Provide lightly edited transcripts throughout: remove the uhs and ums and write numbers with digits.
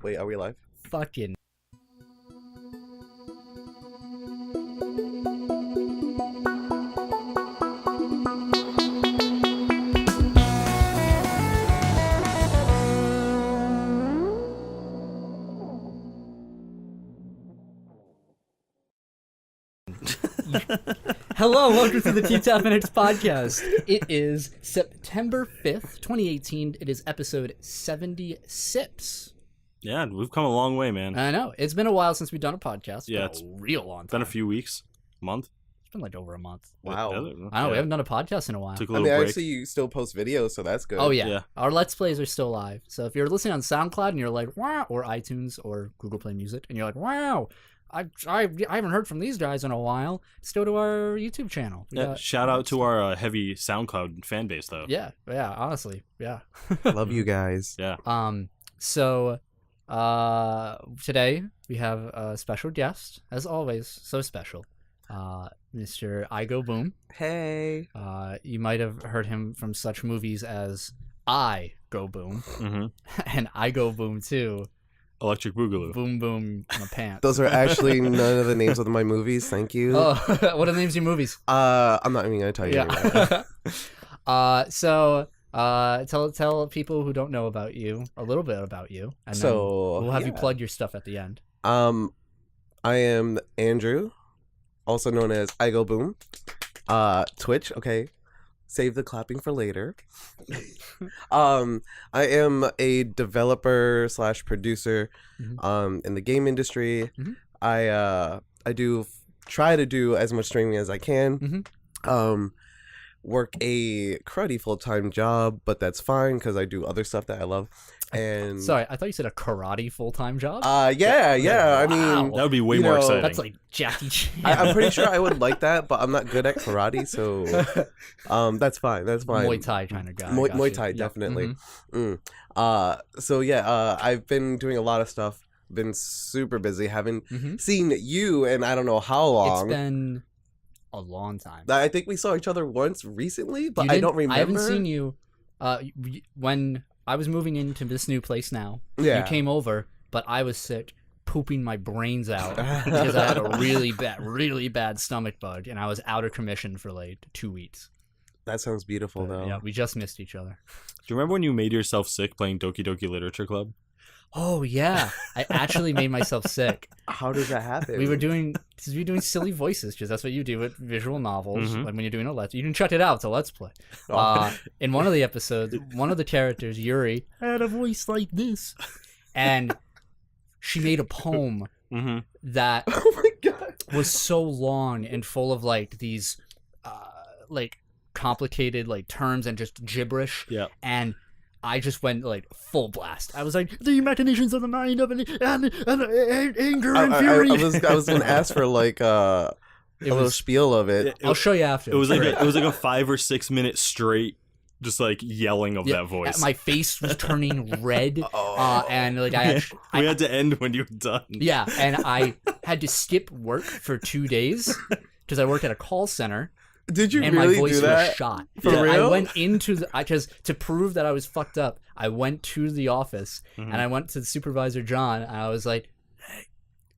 Wait, are we live? Fucking. Hello, welcome to the Keep Tappin X Podcast. It is September 5th, 2018. It is episode 76. Yeah, we've come a long way, man. I know. It's been a while since we've done a podcast. Yeah, it's been a real long time. Been a few weeks, month. It's been like over a month. Wow. I know, we haven't done a podcast in a while. Took a I little mean, break. I see you still post videos, so that's good. Oh, yeah. Yeah. Our Let's Plays are still live. So if you're listening on SoundCloud and you're like, wow, or iTunes or Google Play Music, and you're like, wow, I haven't heard from these guys in a while, just go to our YouTube channel. Yeah, shout out to our heavy SoundCloud fan base, though. Yeah, honestly, yeah. Love you guys. Yeah. So today we have a special guest, as always, so special. Mr. Eyegoboom. Hey. You might have heard him from such movies as Eyegoboom Mm-hmm. and Eyegoboom 2. Electric Boogaloo. Boom Boom in my pants. Those are actually none of the names of my movies. Thank you. Oh, what are the names of your movies? I'm not even gonna tell you. Yeah. So tell people who don't know about you a little bit about you, and then we'll have you plug your stuff at the end. I am Andrew, also known as Eyegoboom. Twitch. Okay. Save the clapping for later. I am a developer / producer in the game industry. Mhm. I do try to do as much streaming as I can. Work a cruddy full-time job, but that's fine because I do other stuff that I love. And Sorry, I thought you said a karate full-time job. yeah. I Wow. mean, That would be way You more know, exciting. That's like Jackie Chan. I'm pretty sure I would like that, but I'm not good at karate, so that's fine. That's fine. Muay Thai kind of guy. Muay Thai, Yep. definitely. Mhm. So yeah, I've been doing a lot of stuff. Been super busy. Haven't Mhm. seen you in I don't know how long. It's been a long time. I think we saw each other once recently, but You I didn't- don't remember. I haven't seen you. When I was moving into this new place now, Yeah. you came over, but I was sick, pooping my brains out because I had a really bad stomach bug, and I was out of commission for like 2 weeks. That sounds beautiful, But, though. yeah, we just missed each other. Do you remember when you made yourself sick playing Doki Doki Literature Club? Oh yeah, I actually made myself sick. How does that happen? We were doing silly voices, because that's what you do with visual novels. Mhm. Like when you're doing a let's, you can check it out. It's a let's play. In one of the episodes, one of the characters, Yuri, had a voice like this, and she made a poem Mm-hmm. that Oh my god. was so long and full of like these, like complicated like terms and just gibberish. Yeah. And I just went like full blast. I was like, the machinations of the mind of anger and fury. I was gonna ask for like a little spiel of it. I'll show you after. It was like a 5 or 6 minute straight, just like yelling of that voice. My face was turning red, and like we had to end when you were done. yeah, and I had to skip work for 2 days because I worked at a call center. Did you And really my voice do that? was shot. For Yeah, I real? went into the because to prove that I was fucked up, I went to the office and I went to the supervisor John and I was like,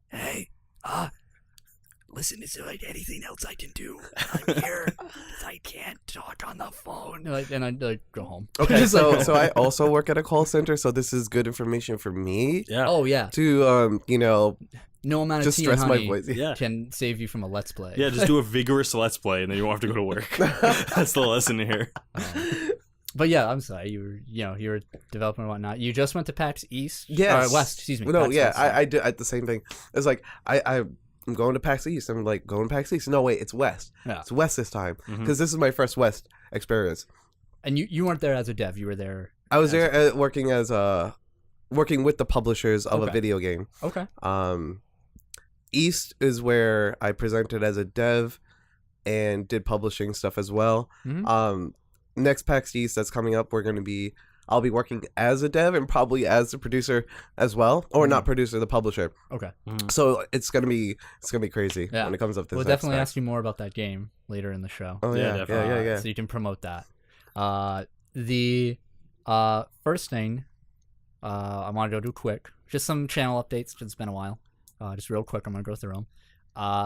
"Hey, listen, is there like anything else I can do? I'm here because I can't talk on the phone." And I like go home. Okay, Just like, so I also work at a call center, so this is good information for me Yeah. oh yeah, to no amount of just tea and stress my honey voice. Yeah. can save you from a let's play. Yeah, just do a vigorous let's play and then you won't have to go to work. That's the lesson here. But yeah, I'm sorry. You were developing and whatnot. You just went to PAX East. Yes. West. Excuse me. No, PAX yeah, West. I did the same thing. It's like I'm going to PAX East. I'm like going to PAX East. No, wait, it's West. Yeah. It's West this time Mhm. because this is my first West experience. And you weren't there as a dev. You were there. I was there working with the publishers of a Okay. video game. Okay. East is where I presented as a dev and did publishing stuff as well. Mhm. Next PAX East that's coming up, I'll be working as a dev and probably as the producer as well, or not producer, the publisher. Okay. So it's gonna be crazy Yeah. when it comes up to We'll this. next definitely time. ask you more about that game later in the show. Oh Yeah, yeah, definitely. yeah. So you can promote that. The first thing I want to go do quick. Just some channel updates. It's been a while. Just real quick, I'm going to go through them.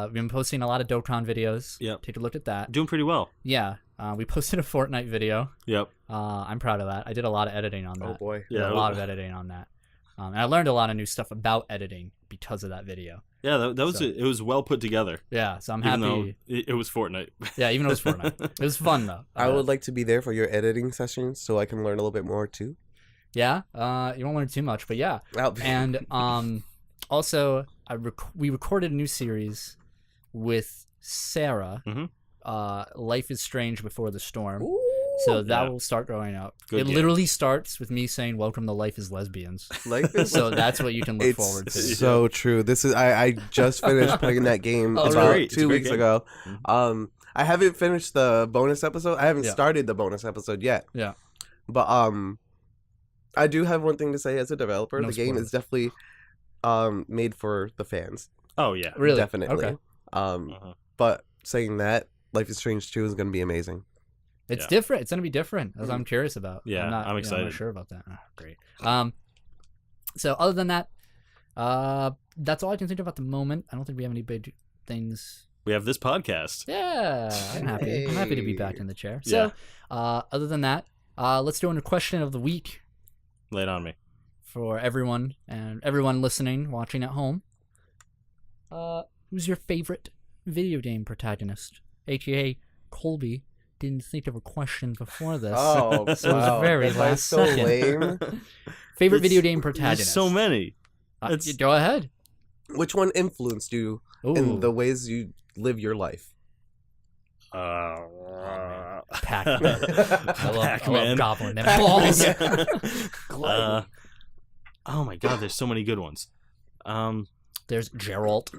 We've been posting a lot of Dokkan videos. Yep. Take a look at that. Doing pretty well. Yeah. We posted a Fortnite video. Yep. I'm proud of that. I did a lot of editing on that. Oh boy. Yeah, a lot of editing on that. And I learned a lot of new stuff about editing because of that video. Yeah, that was it. It was well put together. Yeah, so I'm Even happy. though it was Fortnite. Yeah, even though it was Fortnite. It was fun, though. I would like to be there for your editing sessions so I can learn a little bit more too. Yeah, you won't learn too much, but yeah. And also, we recorded a new series with Sarah. Life is Strange Before the Storm. Ooh, so that will start going up. Good game. Literally starts with me saying, "Welcome to Life is Lesbians." Life is So that's what you can look forward to. so true. This is I just finished playing that game Oh, about great. It's a 2 great weeks game. ago. I haven't finished the bonus episode. I haven't started the bonus episode yet. Yeah. But I do have one thing to say as a developer. No the game spoilers. is definitely made for the fans. Oh, yeah. Really? Definitely. Okay. But saying that, Life is Strange 2 is going to be amazing. It's Yeah. different. It's going to be different, as I'm curious about. Yeah, I'm I'm excited. not sure about that. Oh, great. So other than that, that's all I can think of at the moment. I don't think we have any big things. We have this podcast. Yeah, I'm happy. I'm happy to be back in the chair. So, other than that, let's do a question of the week Lay it on me. for everyone and everyone listening, watching at home. Who's your favorite video game protagonist? AKA Colby didn't think of a question before this. Oh, So it was wow. very Am I last so second. lame? Favorite It's- video game There's protagonist? so many. Go ahead. Which one influenced you Ooh, in the ways you live your life? Pac-Man. I love Pac-Man. Goblin and balls. Oh my god, there's so many good ones. There's Geralt.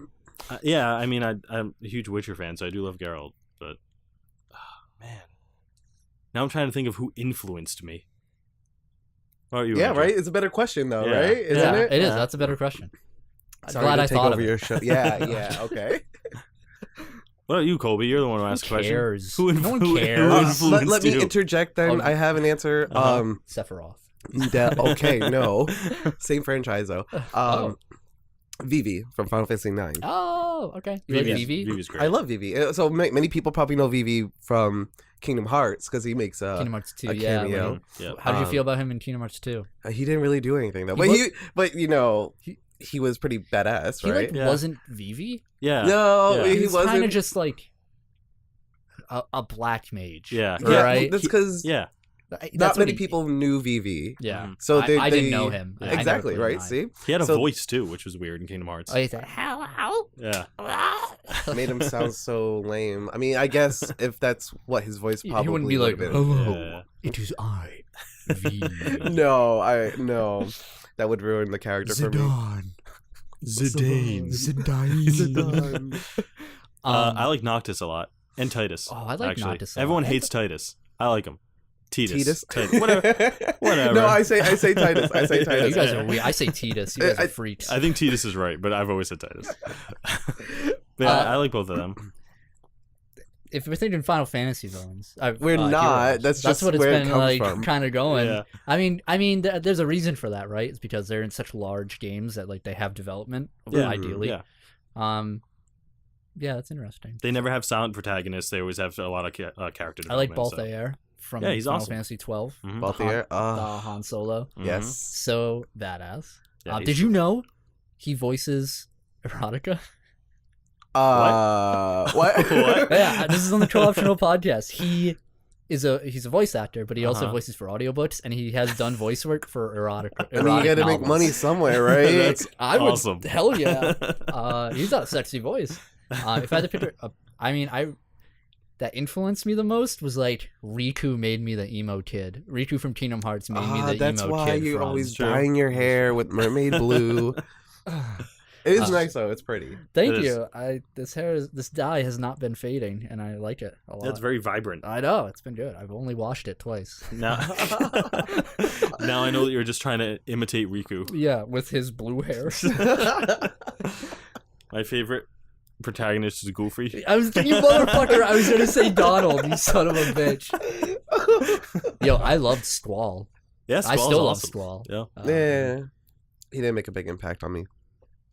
Yeah, I mean, I'm a huge Witcher fan, so I do love Geralt, but man, now I'm trying to think of who influenced me. What are you? Yeah, Andrew? right? It's a better question, though, Yeah. right? Isn't Yeah, it? it is. That's a better question. I'm Sorry glad to I take thought over of your it. show. Yeah, okay. What about you, Colby? You're the one who Who asked the question. cares? Who No one who cares. influenced Let me you? interject then. Oh, I have an answer. Uh-huh. Sephiroth. Okay, no. Same franchise, though. Oh. Vivi from Final Fantasy IX. Oh, okay. You like Vivi's- Vivi? Vivi's great. I love Vivi. So many people probably know Vivi from Kingdom Hearts because he makes Kingdom Hearts 2. a Yeah. cameo. like- Yeah. How did you Um, feel about him in Kingdom Hearts 2? He didn't really do anything though, He but you know, he was pretty badass, He right? like Yeah. wasn't Vivi. Yeah. No, Yeah. he was kind wasn't. of just like a black mage. Yeah. Yeah, right. that's because Yeah. That's not what many he- people knew Vivi. Yeah. Mhm. So I didn't know him. I never Exactly, played right? Nine. See, He had a So- voice too, which was weird in Kingdom Hearts. Oh, he said, hello. Yeah. made him sound so lame. I mean, I guess if that's what his voice He probably wouldn't be like, would have hello, Yeah. it is I, V. been. No, that would ruin the character for me. Zidane. Zidane. I like Noctis a lot. And Titus. Oh, I like actually. Noctis a lot. Everyone hates Titus. I like him. Titus. Titus. Whatever. No, I say Titus. I say You Titus. guys are weird. I say Titus. You guys are I- freaks. I think Titus is right, but I've always said Titus. But yeah, I like both of them. If we're thinking Final Fantasy villains, We're not. heroes, That's just what it's where it been comes like, from. kind of going. Yeah. I mean, there's a reason for that, right? It's because they're in such large games that like they have development. Yeah. Ideally. Yeah. Yeah, that's interesting. They never have silent protagonists. They always have a lot of character I like development. Balthair from Yeah, he's Final awesome. Fantasy 12. Mhm. Balthier. The Han Solo. Mhm. Yes. So badass. Yeah, he's- Did you know he voices erotica? What? What? Yeah, this is on the Co-optional podcast. He's a voice actor, but he also Uh-huh. voices for audiobooks, and he has done voice work for erotic. I mean, you got to make novels. money somewhere, right? That's I would. awesome. Hell yeah. He's got a sexy voice. If I had to pick, that influenced me the most was like Riku made me the emo kid. Riku from Kingdom Hearts made me the That's emo why kid. you're from- always True. dyeing your hair with mermaid blue. It is nice though. It's pretty. Thank It is. you. This dye has not been fading, and I like it a lot. That's very vibrant. I know it's been good. I've only washed it twice. Now, now I know that you're just trying to imitate Riku. Yeah, with his blue hair. My favorite protagonist is Goofy. You motherfucker! I was gonna say Donald. You son of a bitch. Yo, I loved Squall. Yeah, I Squall's still love awesome. Squall. Yeah. Yeah, he didn't make a big impact on me.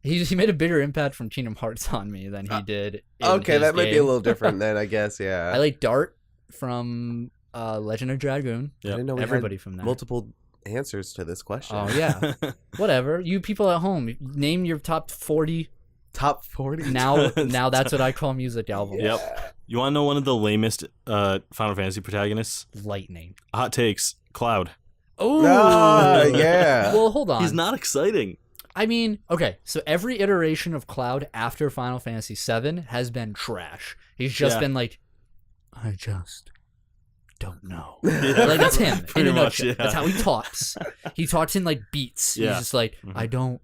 He made a bigger impact from Kingdom Hearts on me than he did. In Okay, his that might be a game. little different then, I guess. Yeah. I like Dart from Legend of Dragoon. I didn't know we Everybody had from there. multiple answers to this question. Oh yeah, whatever. You people at home, name your top 40. Top 40. Now that's what I call music albums. Yep. You want to know one of the lamest Final Fantasy protagonists? Lightning. Hot takes. Cloud. Oh Yeah. Well, hold on. He's not exciting. I mean, okay, so every iteration of Cloud after Final Fantasy VII has been trash. He's just been like, I just don't know. Like, that's him. Pretty in a much, nutshell. yeah. That's how he talks. He talks in, like, beats. Yeah. He's just like, Mhm. I don't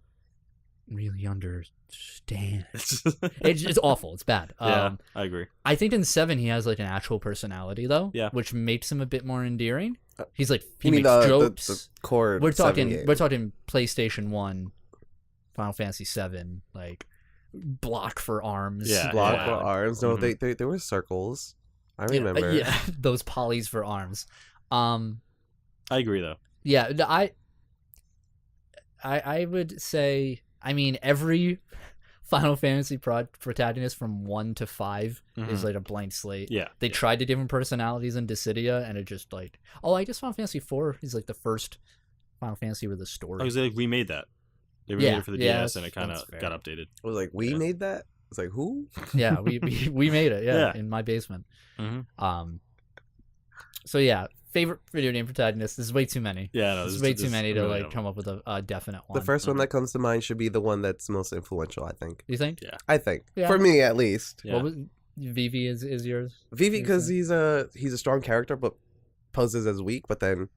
really understand. It's awful. It's bad. Yeah, I agree. I think in 7 he has, like, an actual personality, though. Yeah. Which makes him a bit more endearing. He's like, he You mean makes the jokes. core We're 7 talking game. we're talking PlayStation 1, Final Fantasy 7, like block for arms. Yeah, block yeah. for arms. No, Mhm. they were circles. I Yeah, remember. yeah, those polys for arms. I agree though. Yeah, I would say, I mean, every Final Fantasy protagonist from 1 to 5 is Mhm. like a blank slate. Yeah. They tried to give him personalities in Dissidia, and it just like, oh, I guess Final Fantasy 4 is like the first Final Fantasy with a story. Because they remade that. They remade Yeah, it for the yeah, DS, and it kind that's of fair. got updated. I was like, we Yeah. made that? It's like, who? Yeah, we made it. Yeah. In my basement. Mm-hmm. So yeah, favorite video game protagonist. There's way too many. Yeah, no, There's this- way this too many to really like don't- come up with a definite one. The first one that comes to mind should be the one that's most influential, I think. You think? Yeah. I think. Yeah. For me, at least. Yeah. What was Vivi is yours? Vivi, Yes, because sir. he's a strong character, but poses as weak, but then...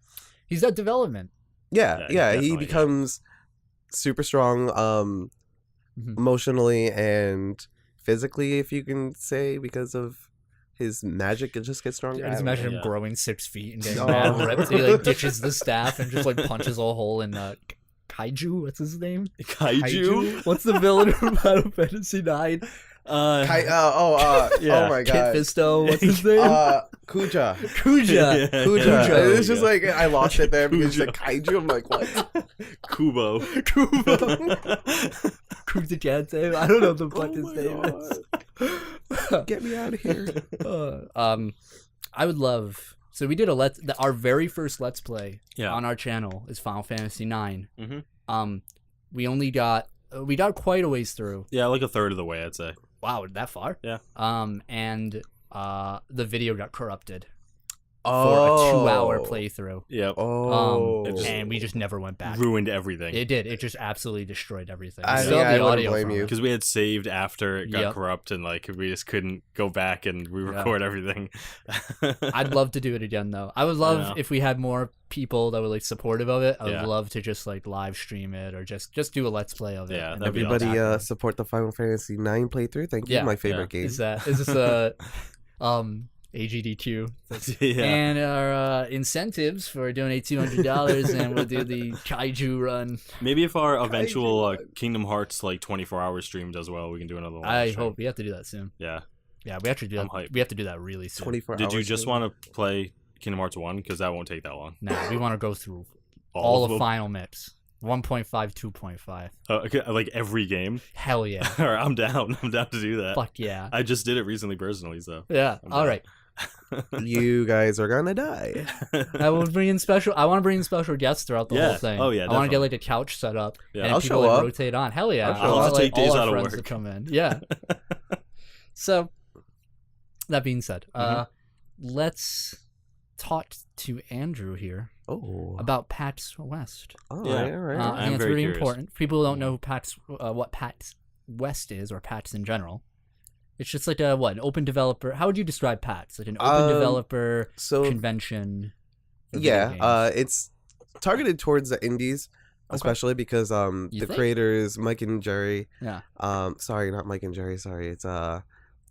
He's got development. Yeah, Yeah, he definitely, becomes super strong Mhm. emotionally and physically, if you can say, because of his magic. It just gets stronger. I I just don't know. imagine him yeah. growing 6 feet and getting Oh. mad ripped. He like ditches the staff and just like punches a hole in Kaiju. What's his name? Kaiju? What's the villain from Final Fantasy 9? Yeah. Oh my Kit god. Fisto. What's his name? Kuja. Kuja. Kuja. Kuja. It's just like I lost it there because you said kaiju. I'm like, what? Kubo. Kuja Kante. I don't know what the fuck Oh his my name God. Get me out of here. is. I would love. So we did our very first Let's Play Yeah. on our channel is Final Fantasy 9. Mhm. We got quite a ways through. Yeah, like a third of the way, I'd say. Wow, that far? Yeah. And the video got corrupted for Oh. a 2-hour playthrough. Yep. Oh. And we just never went back. Ruined everything. It did. It just absolutely destroyed everything. I We still think have I the wouldn't audio blame from you. it. Because we had saved after it got Yep. corrupt, and like we just couldn't go back and re-record everything. I'd love to do it again, though. I would love Yeah. if we had more people that were like supportive of it. I would Yeah. love to just like live stream it or just do a Let's Play of it. Yeah, and that'd be then Everybody back. support the Final Fantasy 9 playthrough. Thank you. Yeah. My favorite game. Is this a AGDQ? Yeah. And our incentives for donate $200 and we'll do the Kaiju run. Maybe if our eventual run. Kingdom Hearts like 24-hour stream does well, we can do another one. I stream. hope we have to do that soon. Yeah. Yeah, we actually do I'm that. hyped. We have to do that really soon. 24 Did you hours just stream. want to play Kingdom Hearts 1? Because that won't take that long. Nah, we want to go through all of them? Final Mix. 1.5, 2.5. Okay, like every game. Hell yeah. All right, I'm down. I'm down to do that. Fuck yeah. I just did it recently personally, so. Yeah. I'm All down. right. You guys are gonna die. I want to bring in special guests throughout the Yeah. whole thing. Oh, yeah, I want to get definitely. like a couch set up Yeah. and I'll people show like up. rotate on. Hell yeah. I'll show I up. want I'll take like, days all out our of friends to work. come in. Yeah. So that being said, let's talk to Andrew here Oh. about PAX West. All Yeah. right, all right. I I'm think it's very really curious. important. People don't know what PAX West is or PAX in general. It's just like an open developer. How would you describe PAX? Like an open developer So convention. for video yeah, games. it's targeted towards the indies, Okay. especially because the think? creators Mike and Jerry. Yeah. Sorry, not Mike and Jerry. Sorry, it's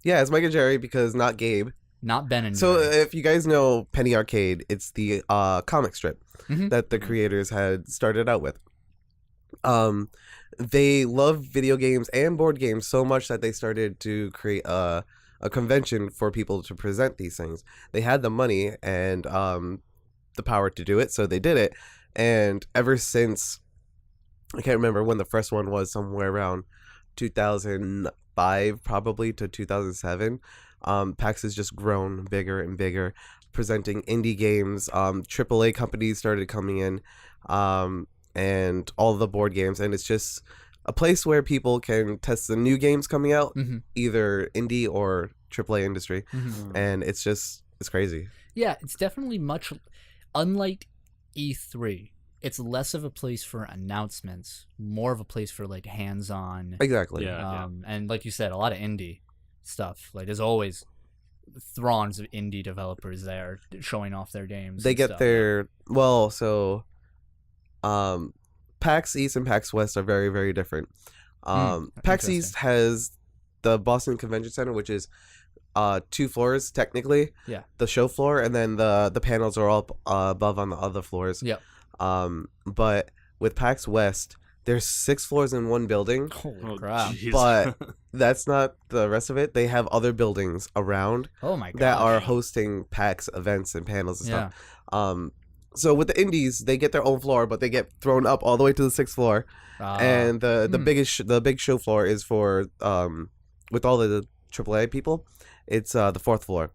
it's Mike and Jerry because not Gabe. Not Ben and So Jerry. if you guys know Penny Arcade, it's the comic strip Mhm. that the creators had started out with. They love video games and board games so much that they started to create a convention for people to present these things. They had the money and the power to do it, so they did it. And ever since, I can't remember when the first one was, somewhere around 2005 probably to 2007. PAX has just grown bigger and bigger, presenting indie games. AAA companies started coming in, and all the board games, and it's just a place where people can test the new games coming out, either indie or AAA industry, and it's crazy. Yeah, it's definitely much unlike E3. It's less of a place for announcements, more of a place for like hands-on. Exactly. Yeah. And like you said, a lot of indie stuff. Like there's always throngs of indie developers there showing off their games. They and get stuff. their PAX East and PAX West are very, very different. PAX East has the Boston Convention Center, which is 2 floors technically. Yeah. The show floor, and then the panels are all up above on the other floors. Yep. But with PAX West, there's 6 floors in one building. Holy crap. jeez. But that's not the rest of it. They have other buildings around Oh my god. that are hosting PAX events and panels and Yeah. stuff. So with the indies, they get their own floor, but they get thrown up all the way to the 6th floor. And the big show floor is for with all the AAA people. It's the 4th floor.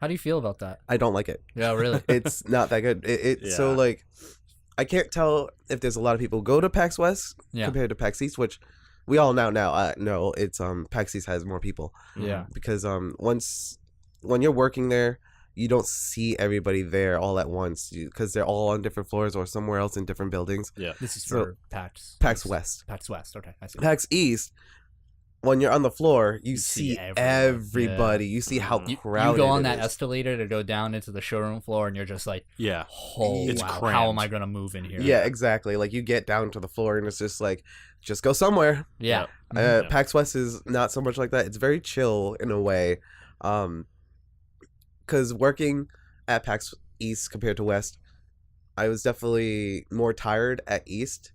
How do you feel about that? I don't like it. Yeah, really. It's not that good. So Yeah. like, I can't tell if there's a lot of people who go to PAX West Yeah. compared to PAX East, which we all now know it's PAX East has more people. Yeah. Because when you're working there, you don't see everybody there all at once because they're all on different floors or somewhere else in different buildings. Yeah. This is So, for PAX. PAX West. PAX West. Okay, I see. PAX East, when you're on the floor, you see see everyone. everybody. You see how You crowded go on it that is. escalator to go down into the showroom floor, and you're just like, Yeah. oh, It's wow, how cramped. am I going to move in here? Yeah, exactly. Like you get down to the floor and it's just like, just go somewhere. Yeah. Yeah. PAX West is not so much like that. It's very chill in a way. Because working at PAX East compared to West, I was definitely more tired at East.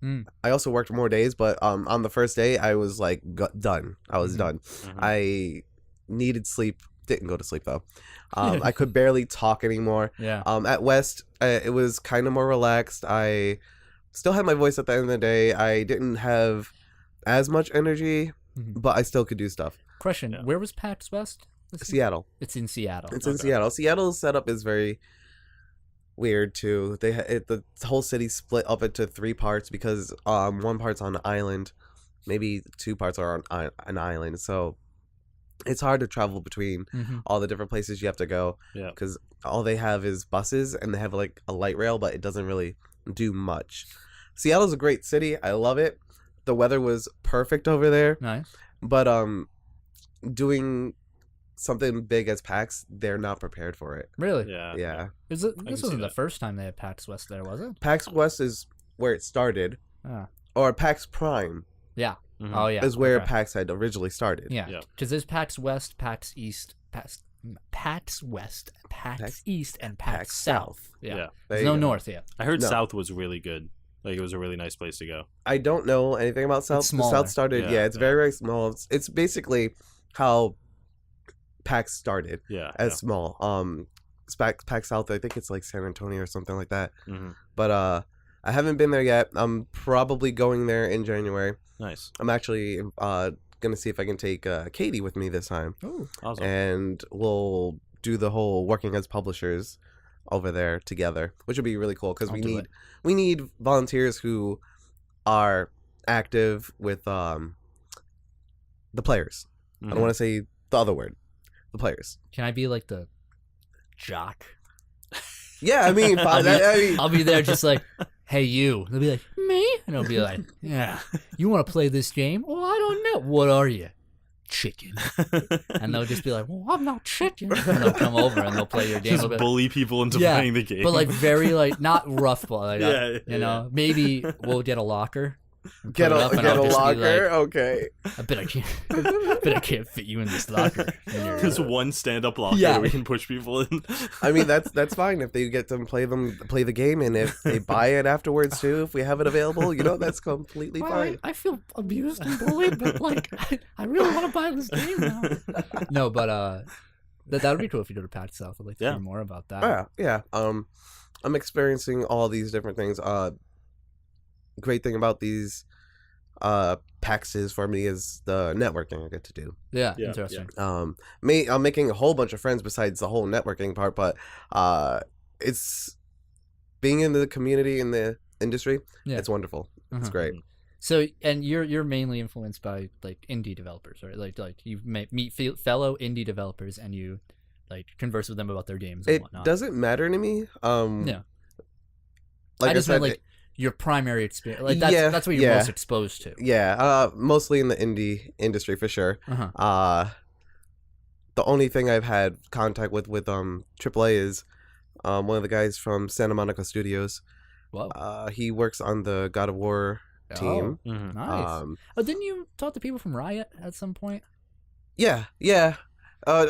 Mm. I also worked more days, but on the first day, I was like done. I was Mhm. done. Mhm. I needed sleep. Didn't go to sleep though. I could barely talk anymore. Yeah. At West, it was kind of more relaxed. I still had my voice at the end of the day. I didn't have as much energy, Mhm. but I still could do stuff. Question: Yeah. Where was PAX West? Seattle. It's in Seattle. It's in Okay. Seattle. Seattle's setup is very weird too. The whole city's split up into 3 parts because one part's on an island, maybe 2 parts are on an island. So it's hard to travel between Mhm. all the different places you have to go. Yeah. Because all they have is buses and they have like a light rail, but it doesn't really do much. Seattle's a great city. I love it. The weather was perfect over there, Nice. but doing something big as PAX, they're not prepared for it. Really? Yeah. Yeah. This can wasn't see the that. first time they had PAX West there, was it? PAX West is where it started, Ah. or PAX Prime Yeah. Mhm. Oh yeah. is where okay. PAX had originally started. Yeah. Yeah. Because there's PAX West, PAX East, PAX West, PAX PAX- East, and PAX PAX South. Yeah. Yeah. There There's you no go. North yet. I heard No. South was really good. Like it was a really nice place to go. I don't know anything about South. The smaller. South started, Yeah, yeah, it's yeah. very, very small. It's basically how PAX started, Yeah. as small. PAX South, I think it's like San Antonio or something like that. yeah. Mhm. But I haven't been there yet. I'm probably going there in January. Nice. I'm actually gonna see if I can take Katie with me this time, Ooh. Awesome. and we'll do the whole working as publishers over there together, which would be really cool because I'll we do need it. we need volunteers who are active with the players. I Mhm. don't want to say the other word, the players. Can I be like the jock? Yeah, I mean, I'll be there just like, hey, you. They'll be like, me? And I'll be like, yeah. You want to play this game? Well, I don't know. What are you? Chicken. And they'll just be like, well, I'm not chicken. And they'll come over and they'll play your game. Just a bit. bully people into Yeah, playing the game. But like very like not rough, but like, Yeah, you know, maybe we'll get a locker. And get put it a up and get I'll a just be locker. like, Okay. I bet I can't fit you in this locker. And you're- There's one stand-up locker Yeah. that we can push people in. I mean, that's fine if they get them play the game, and if they buy it afterwards too, if we have it available, that's completely Well, fine. I feel abused and bullied, but like I really want to buy this game now. No, but That would be cool if you go to PAX South. I'd like to Yeah. hear more about that. Yeah. I'm experiencing all these different things. Great thing about these PAXs for me is the networking I get to do. Yeah, Yeah, interesting. I'm making a whole bunch of friends besides the whole networking part, but it's being in the community in the industry. Yeah. It's wonderful. It's Uh-huh. great. So, and you're mainly influenced by like indie developers, right? Like you meet fellow indie developers and you like converse with them about their games and It whatnot. doesn't matter to me. Yeah. Like I just said, meant like your primary experience. Like that's what you're most exposed to. mostly in the indie industry for sure. Uh-huh. The only thing I've had contact with AAA is one of the guys from Santa Monica Studios. Wow. He works on the God of War team. Oh, Mhm. nice. Didn't you talk to people from Riot at some point? Yeah.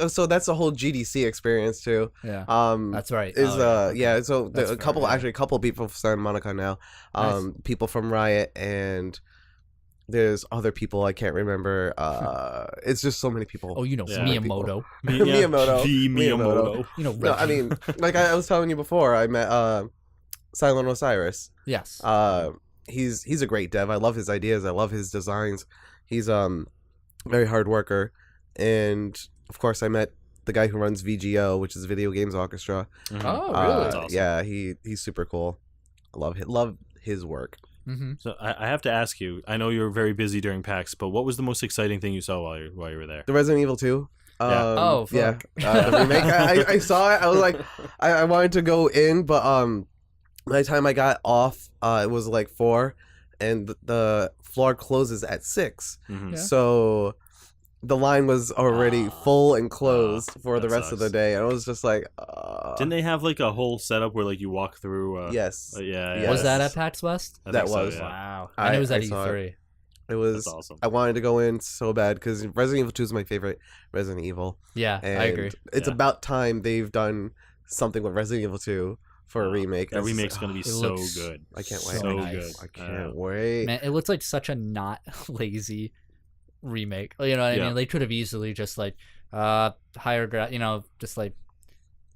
So that's the whole GDC experience too. Yeah. Um, That's right. is Okay. So That's a fair, couple yeah. actually a couple people from Santa Monica now. Nice. People from Riot and there's other people I can't remember. It's just so many people. Oh, you know, Yeah. Miyamoto. Miyamoto. The Miyamoto. Miyamoto. You know, No, I Reggie. mean, like I was telling you before, I met Silent Osiris. Yes. He's a great dev. I love his ideas. I love his designs. He's very hard worker, and of course I met the guy who runs VGO, which is Video Games Orchestra. Mhm. Oh, really? That's awesome. Yeah, he's super cool. I love his work. Mm-hmm. So I have to ask you. I know you were very busy during PAX, but what was the most exciting thing you saw while you were there? The Resident Evil 2. Yeah. Oh, yeah. fuck. The remake. I saw it. I was like, I wanted to go in, but by the time I got off, it was like 4, and the floor closes at 6. Mhm. Yeah. So the line was already full and closed for the that rest of the sucks. day, and I was just like, Didn't they have like a whole setup where like you walk through? yes, Yeah. Yes. Was that at PAX West? I that think so, was. yeah. Wow. I- And it was at I saw E3. it was. That's awesome. I wanted to go in so bad because Resident Evil 2 is my favorite Resident Evil. Yeah, And I agree. It's Yeah. about time they've done something with Resident Evil 2 for a Wow. remake. That It's- remake's gonna be It so looks good. I can't wait. So nice. good. I can't wait. Man, it looks like such a not lazy remake. You know what I Yeah. mean? They could have easily just like just like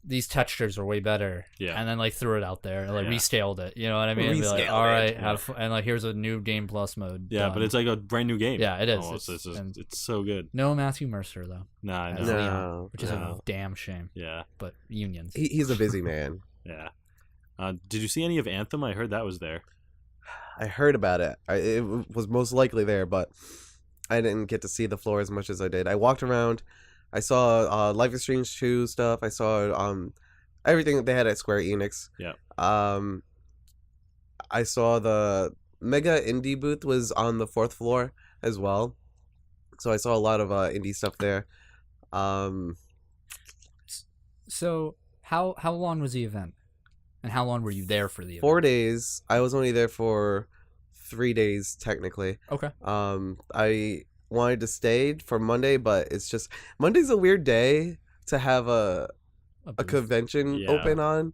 these textures are way better. Yeah. And then like threw it out there, like Yeah. rescaled it. You know what I mean? And be like, Rescaled all right, it. have fun. And like here's a new game plus mode. Yeah, but done. it's like a brand new game. Yeah, it is. Almost. It's- It's and- so good. no Matthew Mercer though, Nah, I as know. No. Leon, which is a No. damn shame. Yeah, But unions. He's a busy man. yeah. Did you see any of Anthem? I heard that was there. I heard about it. It was most likely there, but I didn't get to see the floor as much as I did. I walked around. I saw Life is Strange 2 stuff. I saw everything that they had at Square Enix. Yeah. I saw the Mega Indie booth was on the 4th floor as well. So I saw a lot of indie stuff there. So how long was the event? And how long were you there for the event? 4 days. I was only there for 3 days technically. Okay. I wanted to stay for Monday, but it's just Monday's a weird day to have a booth. convention Yeah. open on.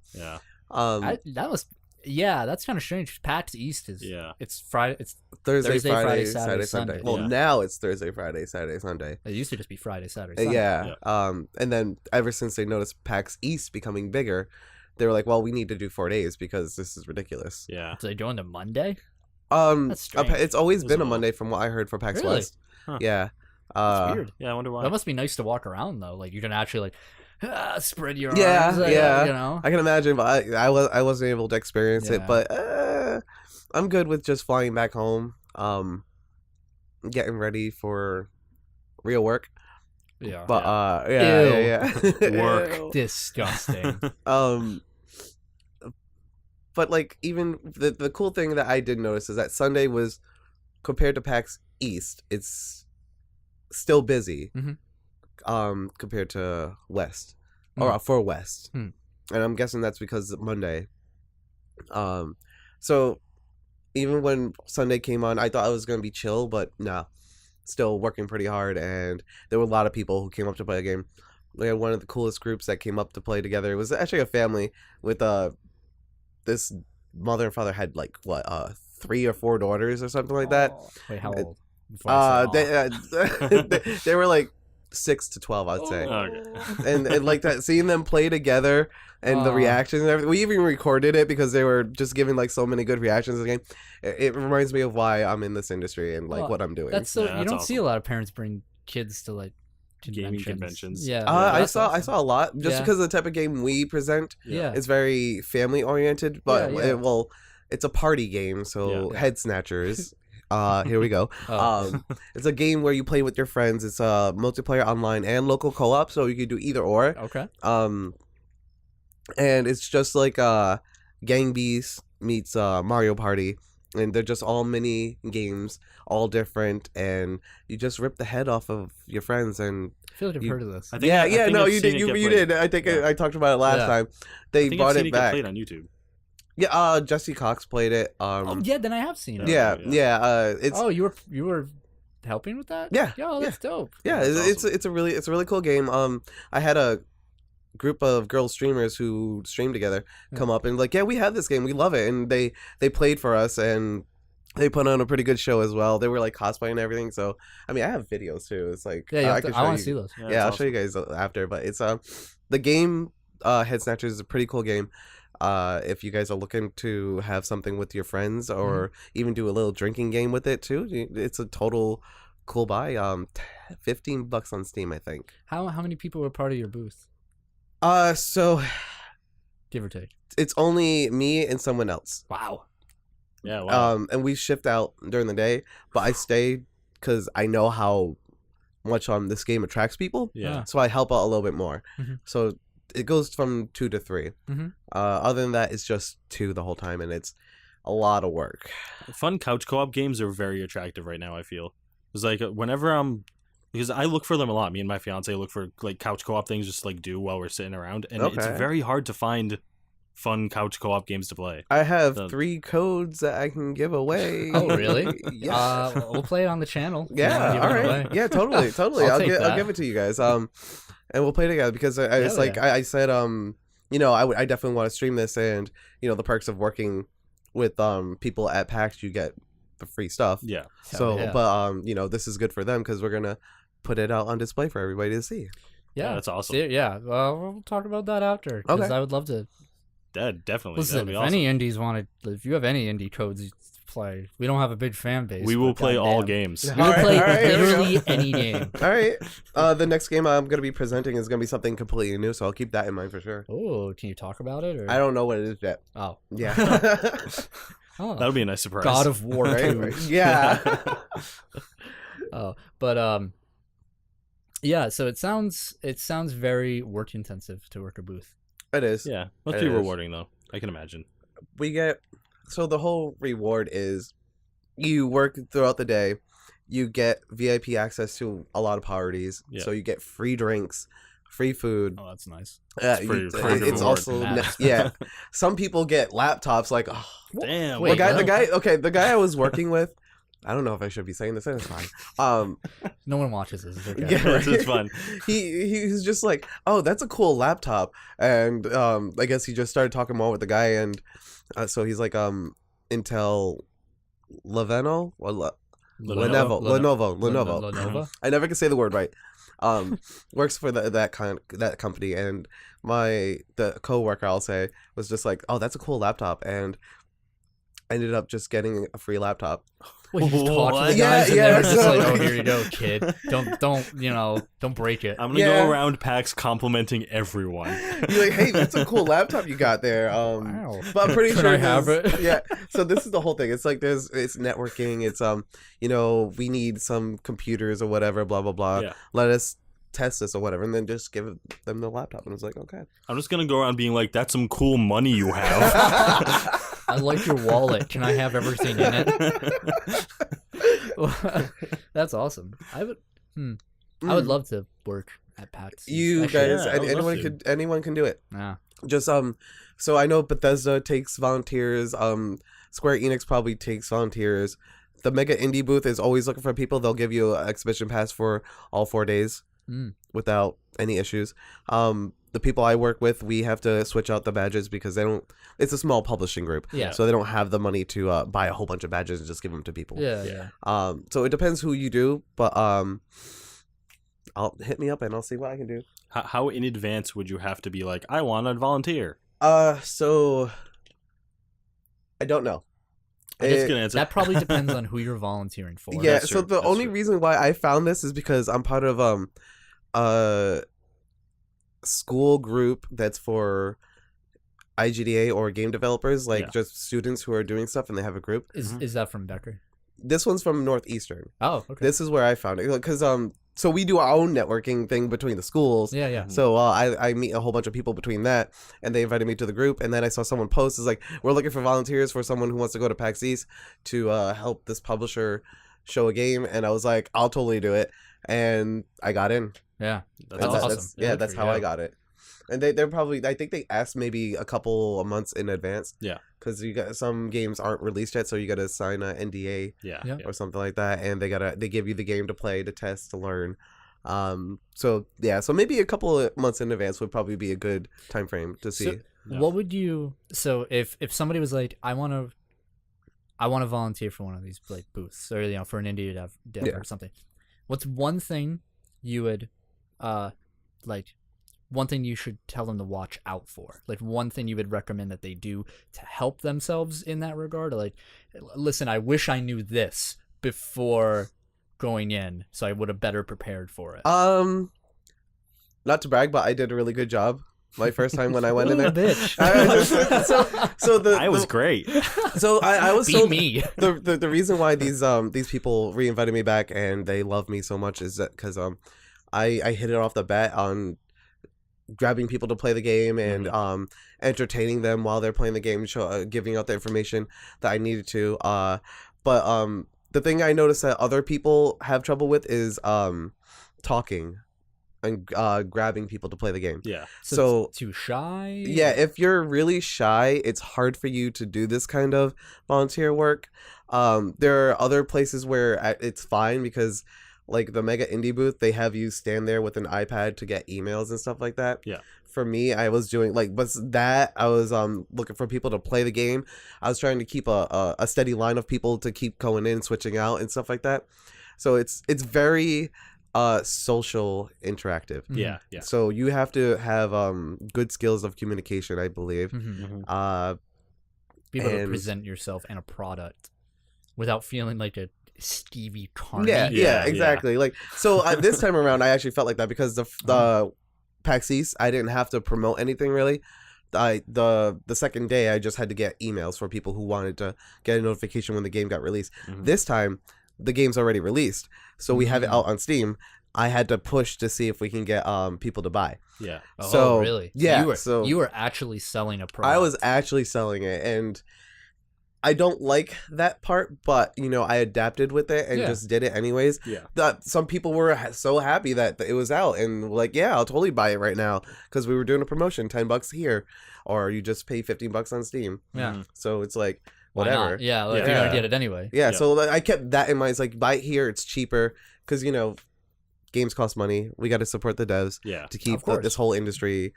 Yeah, That's kind of strange. PAX East is Yeah. It's Friday. It's Thursday, Thursday, Friday, Friday, Saturday, Saturday, Sunday. Sunday. Well, Yeah. now it's Thursday, Friday, Saturday, Sunday. it used to just be Friday, Saturday, Sunday. Yeah. And then ever since they noticed PAX East becoming bigger, they were like, "Well, we need to do 4 days because this is ridiculous." yeah. So they doing the Monday? Um, That's strange. it's always It's been a odd. Monday from what I heard for PAX Really? West. Huh. Yeah. That's weird. Yeah, I wonder why. That must be nice to walk around though. Like you can actually spread your Yeah, arms. yeah. You know. I can imagine, but I wasn't able to experience Yeah. it. But I'm good with just flying back home. Getting ready for real work. Yeah. But Ew. yeah. Work. Disgusting. But like even the cool thing that I did notice is that Sunday was compared to PAX East, it's still busy. Mhm. Compared to West or for West, Hmm. and I'm guessing that's because of Monday. So even when Sunday came on, I thought it was gonna be chill, but no, still working pretty hard, and there were a lot of people who came up to play a game. We had one of the coolest groups that came up to play together. It was actually a family with this mother and father had like 3 or 4 daughters or something like that. Wait, how old? Before I say, They were like 6 to 12, I'd say. Okay. And like that, seeing them play together and the reactions and everything. We even recorded it because they were just giving like so many good reactions to the game. It reminds me of why I'm in this industry and like what I'm doing. That's so you don't awesome. see a lot of parents bring kids to like Gaming conventions. Yeah, I that's saw awesome. a lot just Yeah. because of the type of game we present. Yeah, It's very family oriented, but Yeah, yeah. it's a party game, so Yeah. head snatchers. Here we go. Oh. It's a game where you play with your friends. It's a multiplayer online and local co-op, so you can do either or. Okay. And it's just like Gang Beasts meets Mario Party, and they're just all mini games, all different, and you just rip the head off of your friends and. I feel like I've heard of this. I think I've You seen did. it You get did. played. I think Yeah. I talked about it last Yeah. time. I They think brought I've seen it get back. played on YouTube. Yeah, Jesse Cox played it. Oh yeah, then I have seen it. Yeah. Yeah. It's Oh, you were helping with that? Yeah, Yo, that's dope. yeah. That's It's a really cool game. I had a group of girl streamers who stream together come up and like, yeah, we have this game, we love it, and they played for us and they put on a pretty good show as well. They were like cosplaying and everything. So I mean, I have videos too. It's like Yeah, I can I show want you. to see those. Yeah, I'll show you guys after. But it's the game Head Snatchers is a pretty cool game. If you guys are looking to have something with your friends or even do a little drinking game with it too, it's a total cool buy. $15 on Steam, I think. How many people were part of your booth, So give or take? it's only me and someone else. Wow. Yeah. Wow. And we shift out during the day, but I stay because I know how much this game attracts people. Yeah. So I help out a little bit more. Mhm. So it goes from 2 to 3. Mhm. Other than that, it's just 2 the whole time, and it's a lot of work. Fun couch co-op games are very attractive right now. I feel it's like whenever because I look for them a lot. Me and my fiance look for like couch co-op things just to, like do while we're sitting around, and it's Okay. very hard to find fun couch co-op games to play. I have The- 3 codes that I can give away. Oh, really? Yeah. We'll play it on the channel. if you wanna Yeah, give all it right. away. Yeah, totally. I'll take I'll that. give it to you guys. And we'll play together because I was Hell like, yeah. I said, I definitely want to stream this, and the perks of working with people at PAX, you get the free stuff. Yeah. So, yeah. but this is good for them because we're gonna put it out on display for everybody to see. Yeah, that's awesome. Yeah, we'll talk about that after. Because Okay. I would love to. Definitely. Listen, That'd be if awesome. any indies if you have any indie codes you play, we don't have a big fan base. We will but play all goddamn. games. We will All right, play all right, here we go. literally any game. All right. The next game I'm gonna be presenting is gonna be something completely new, so I'll keep that in mind for sure. Oh, can you talk about it? Or? I don't know what it is yet. Oh, Yeah. oh. That would be a nice surprise. God of War Right, 2. right. Yeah. Oh, but yeah. So it sounds very work intensive to work a booth. It is. Yeah, must It be is. rewarding though. I can imagine. We get the whole reward is you work throughout the day, you get VIP access to a lot of parties, Yeah. so you get free drinks, free food. Oh, that's nice. It's pretty it's reward. also Nah. yeah. Some people get laptops. Like Damn. Wait, the what? guy I was working with. I don't know if I should be saying this. It's fine. No one watches this. It's okay. Yeah, right. It's fun. He's just like, oh, that's a cool laptop, and I guess he just started talking more with the guy, and so he's like, Intel, Lenovo, or Lenovo. I never can say the word right. Works for that company, and the coworker, I'll say, was just like, oh, that's a cool laptop, and I ended up just getting a free laptop. Well, you just talk to What? the Yeah, guys and yeah, they're just like, so- "Oh, here you go, kid. Don't break it." I'm gonna Yeah. go around PAX complimenting everyone. You're like, hey, that's a cool laptop you got there. Wow. But I'm pretty Can sure I have there's- it? Yeah. So this is the whole thing. It's like it's networking. It's we need some computers or whatever. Blah blah blah. Yeah. Let us test this or whatever, and then just give them the laptop. And it's like, okay. I'm just gonna go around being like, "That's some cool money you have." I like your wallet. Can I have everything in it? That's awesome. I would love to work at PAX. You Actually, guys, yeah, I would love to. anyone can do it. yeah. Just so I know Bethesda takes volunteers. Square Enix probably takes volunteers. The Mega Indie booth is always looking for people. They'll give you an exhibition pass for all 4 days without any issues. The people I work with, we have to switch out the badges because they don't. It's a small publishing group, Yeah. so they don't have the money to buy a whole bunch of badges and just give them to people. Yeah. So it depends who you do, but I'll hit me up and I'll see what I can do. How in advance would you have to be like, I want to volunteer? So I don't know. That's a good answer. That probably depends on who you're volunteering for. Yeah, That's so true. the That's only true. reason why I found this is because I'm part of a school group that's for IGDA or game developers, like Yeah. just students who are doing stuff and they have a group. Is that from Becker? This one's from Northeastern. Oh, okay. This is where I found it because so we do our own networking thing between the schools. Yeah. So I meet a whole bunch of people between that, and they invited me to the group. And then I saw someone post, is like, we're looking for volunteers for someone who wants to go to PAX East to help this publisher show a game. And I was like, I'll totally do it. And I got in. Yeah. That's And awesome. awesome. Yeah, Good that's for how you. I got it. And they're probably, I think they asked maybe a couple of months in advance. Yeah. Because you got some games aren't released yet, so you got to sign an NDA Yeah. Yeah. or something like that, and they give you the game to play, to test, to learn. So maybe a couple of months in advance would probably be a good time frame to see. Yeah. What would you? So if somebody was like, I want to volunteer for one of these like booths, or for an indie dev Yeah. or something. What's one thing you would, like, one thing you should tell them to watch out for? Like one thing you would recommend that they do to help themselves in that regard? Like, listen, I wish I knew this before going in, so I would have better prepared for it. Not to brag, but I did a really good job my first time when I went in there. Bitch. I was great. So I was Be so me. the reason why these people re-invited me back and they love me so much is that because I hit it off the bat on grabbing people to play the game and entertaining them while they're playing the game, giving out the information that I needed to. But the thing I noticed that other people have trouble with is talking and grabbing people to play the game. Yeah. So too shy. yeah, if you're really shy, it's hard for you to do this kind of volunteer work. There are other places where it's fine because, like the Mega Indie booth, they have you stand there with an iPad to get emails and stuff like that. Yeah. For me, I was doing I was looking for people to play the game. I was trying to keep a steady line of people to keep going in, switching out, and stuff like that. So it's very social, interactive. Yeah. Yeah. So you have to have good skills of communication, I believe. Mhm. Be able to and- present yourself and a product without feeling like a Stevie Carney. Yeah, Yeah, exactly. Like, so this time around, I actually felt like that because the PAX East, I didn't have to promote anything really. The second day, I just had to get emails for people who wanted to get a notification when the game got released. Mhm. This time, the game's already released, so we have it out on Steam. I had to push to see if we can get people to buy. Yeah. Oh, So, really? yeah, You were actually selling a product. I was actually selling it, and I don't like that part, but I adapted with it and Yeah. just did it anyways. Yeah. Some people were so happy that it was out and were like, yeah, I'll totally buy it right now because we were doing a promotion, $10 here, or you just pay $15 on Steam. Yeah. Mhm. So it's like Why whatever. not? Yeah, like, Yeah. you're gonna get it anyway. Yeah, Yeah. so I kept that in mind. It's like, buy it here, it's cheaper because games cost money. We got to support the devs Yeah. to keep Of course. this whole industry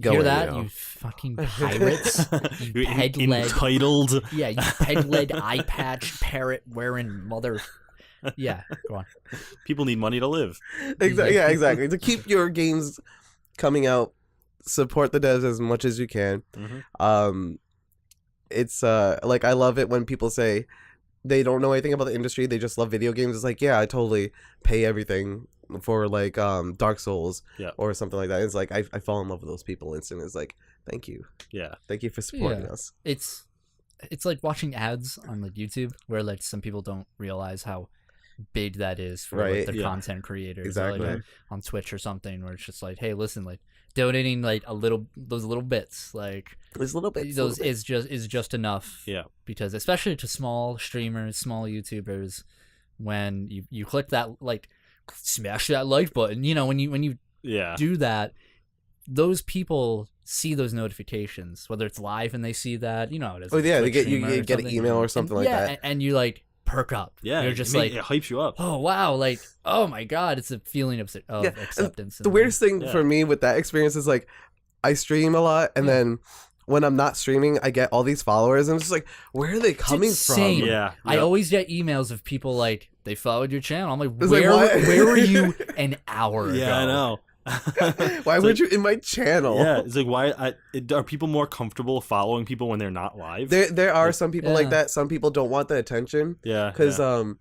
going. Hear that, you fucking pirates? You peg-leg. Entitled. Yeah, you peg-leg, eye patch, parrot wearing mother. Yeah, go on. People need money to live. Exactly. Yeah, exactly. To keep your games coming out, support the devs as much as you can. Mhm. It's like, I love it when people say they don't know anything about the industry, they just love video games. It's like, yeah, I totally pay everything for like Dark Souls Yeah. or something like that. It's like I fall in love with those people instant. It's like, thank you Yeah. for supporting Yeah. us. It's like watching ads on like YouTube where like some people don't realize how big that is for Right, like, their yeah. content creators. Or, Exactly. like, on Twitch or something where it's just like, hey, listen, like donating like those little bits, like There's a little bit. those is just enough. Yeah. Because especially to small streamers, small YouTubers, when you click that, like, smash that like button, when you Yeah. do that, those people see those notifications, whether it's live and they see that, how it is. Oh yeah, they Twitch get streamer you or get an something. email or something And- like yeah, that. and you like perk up. Yeah. You're just it like, hypes you up. oh wow, like, oh my god, it's a feeling of Yeah, and acceptance. The weirdest thing Yeah. for me with that experience is like, I stream a lot, and Yeah. then when I'm not streaming, I get all these followers, and I'm just like, where are they coming from? insane. Yeah. I Yep. always get emails of people like, they followed your channel. I'm like, It's like, where what? where were you an hour ago? Yeah, I know. Why It's would like- you in my channel? Yeah, it's like are people more comfortable following people when they're not live? There are some people like Yeah. that. Some people don't want the attention. Yeah, Because yeah.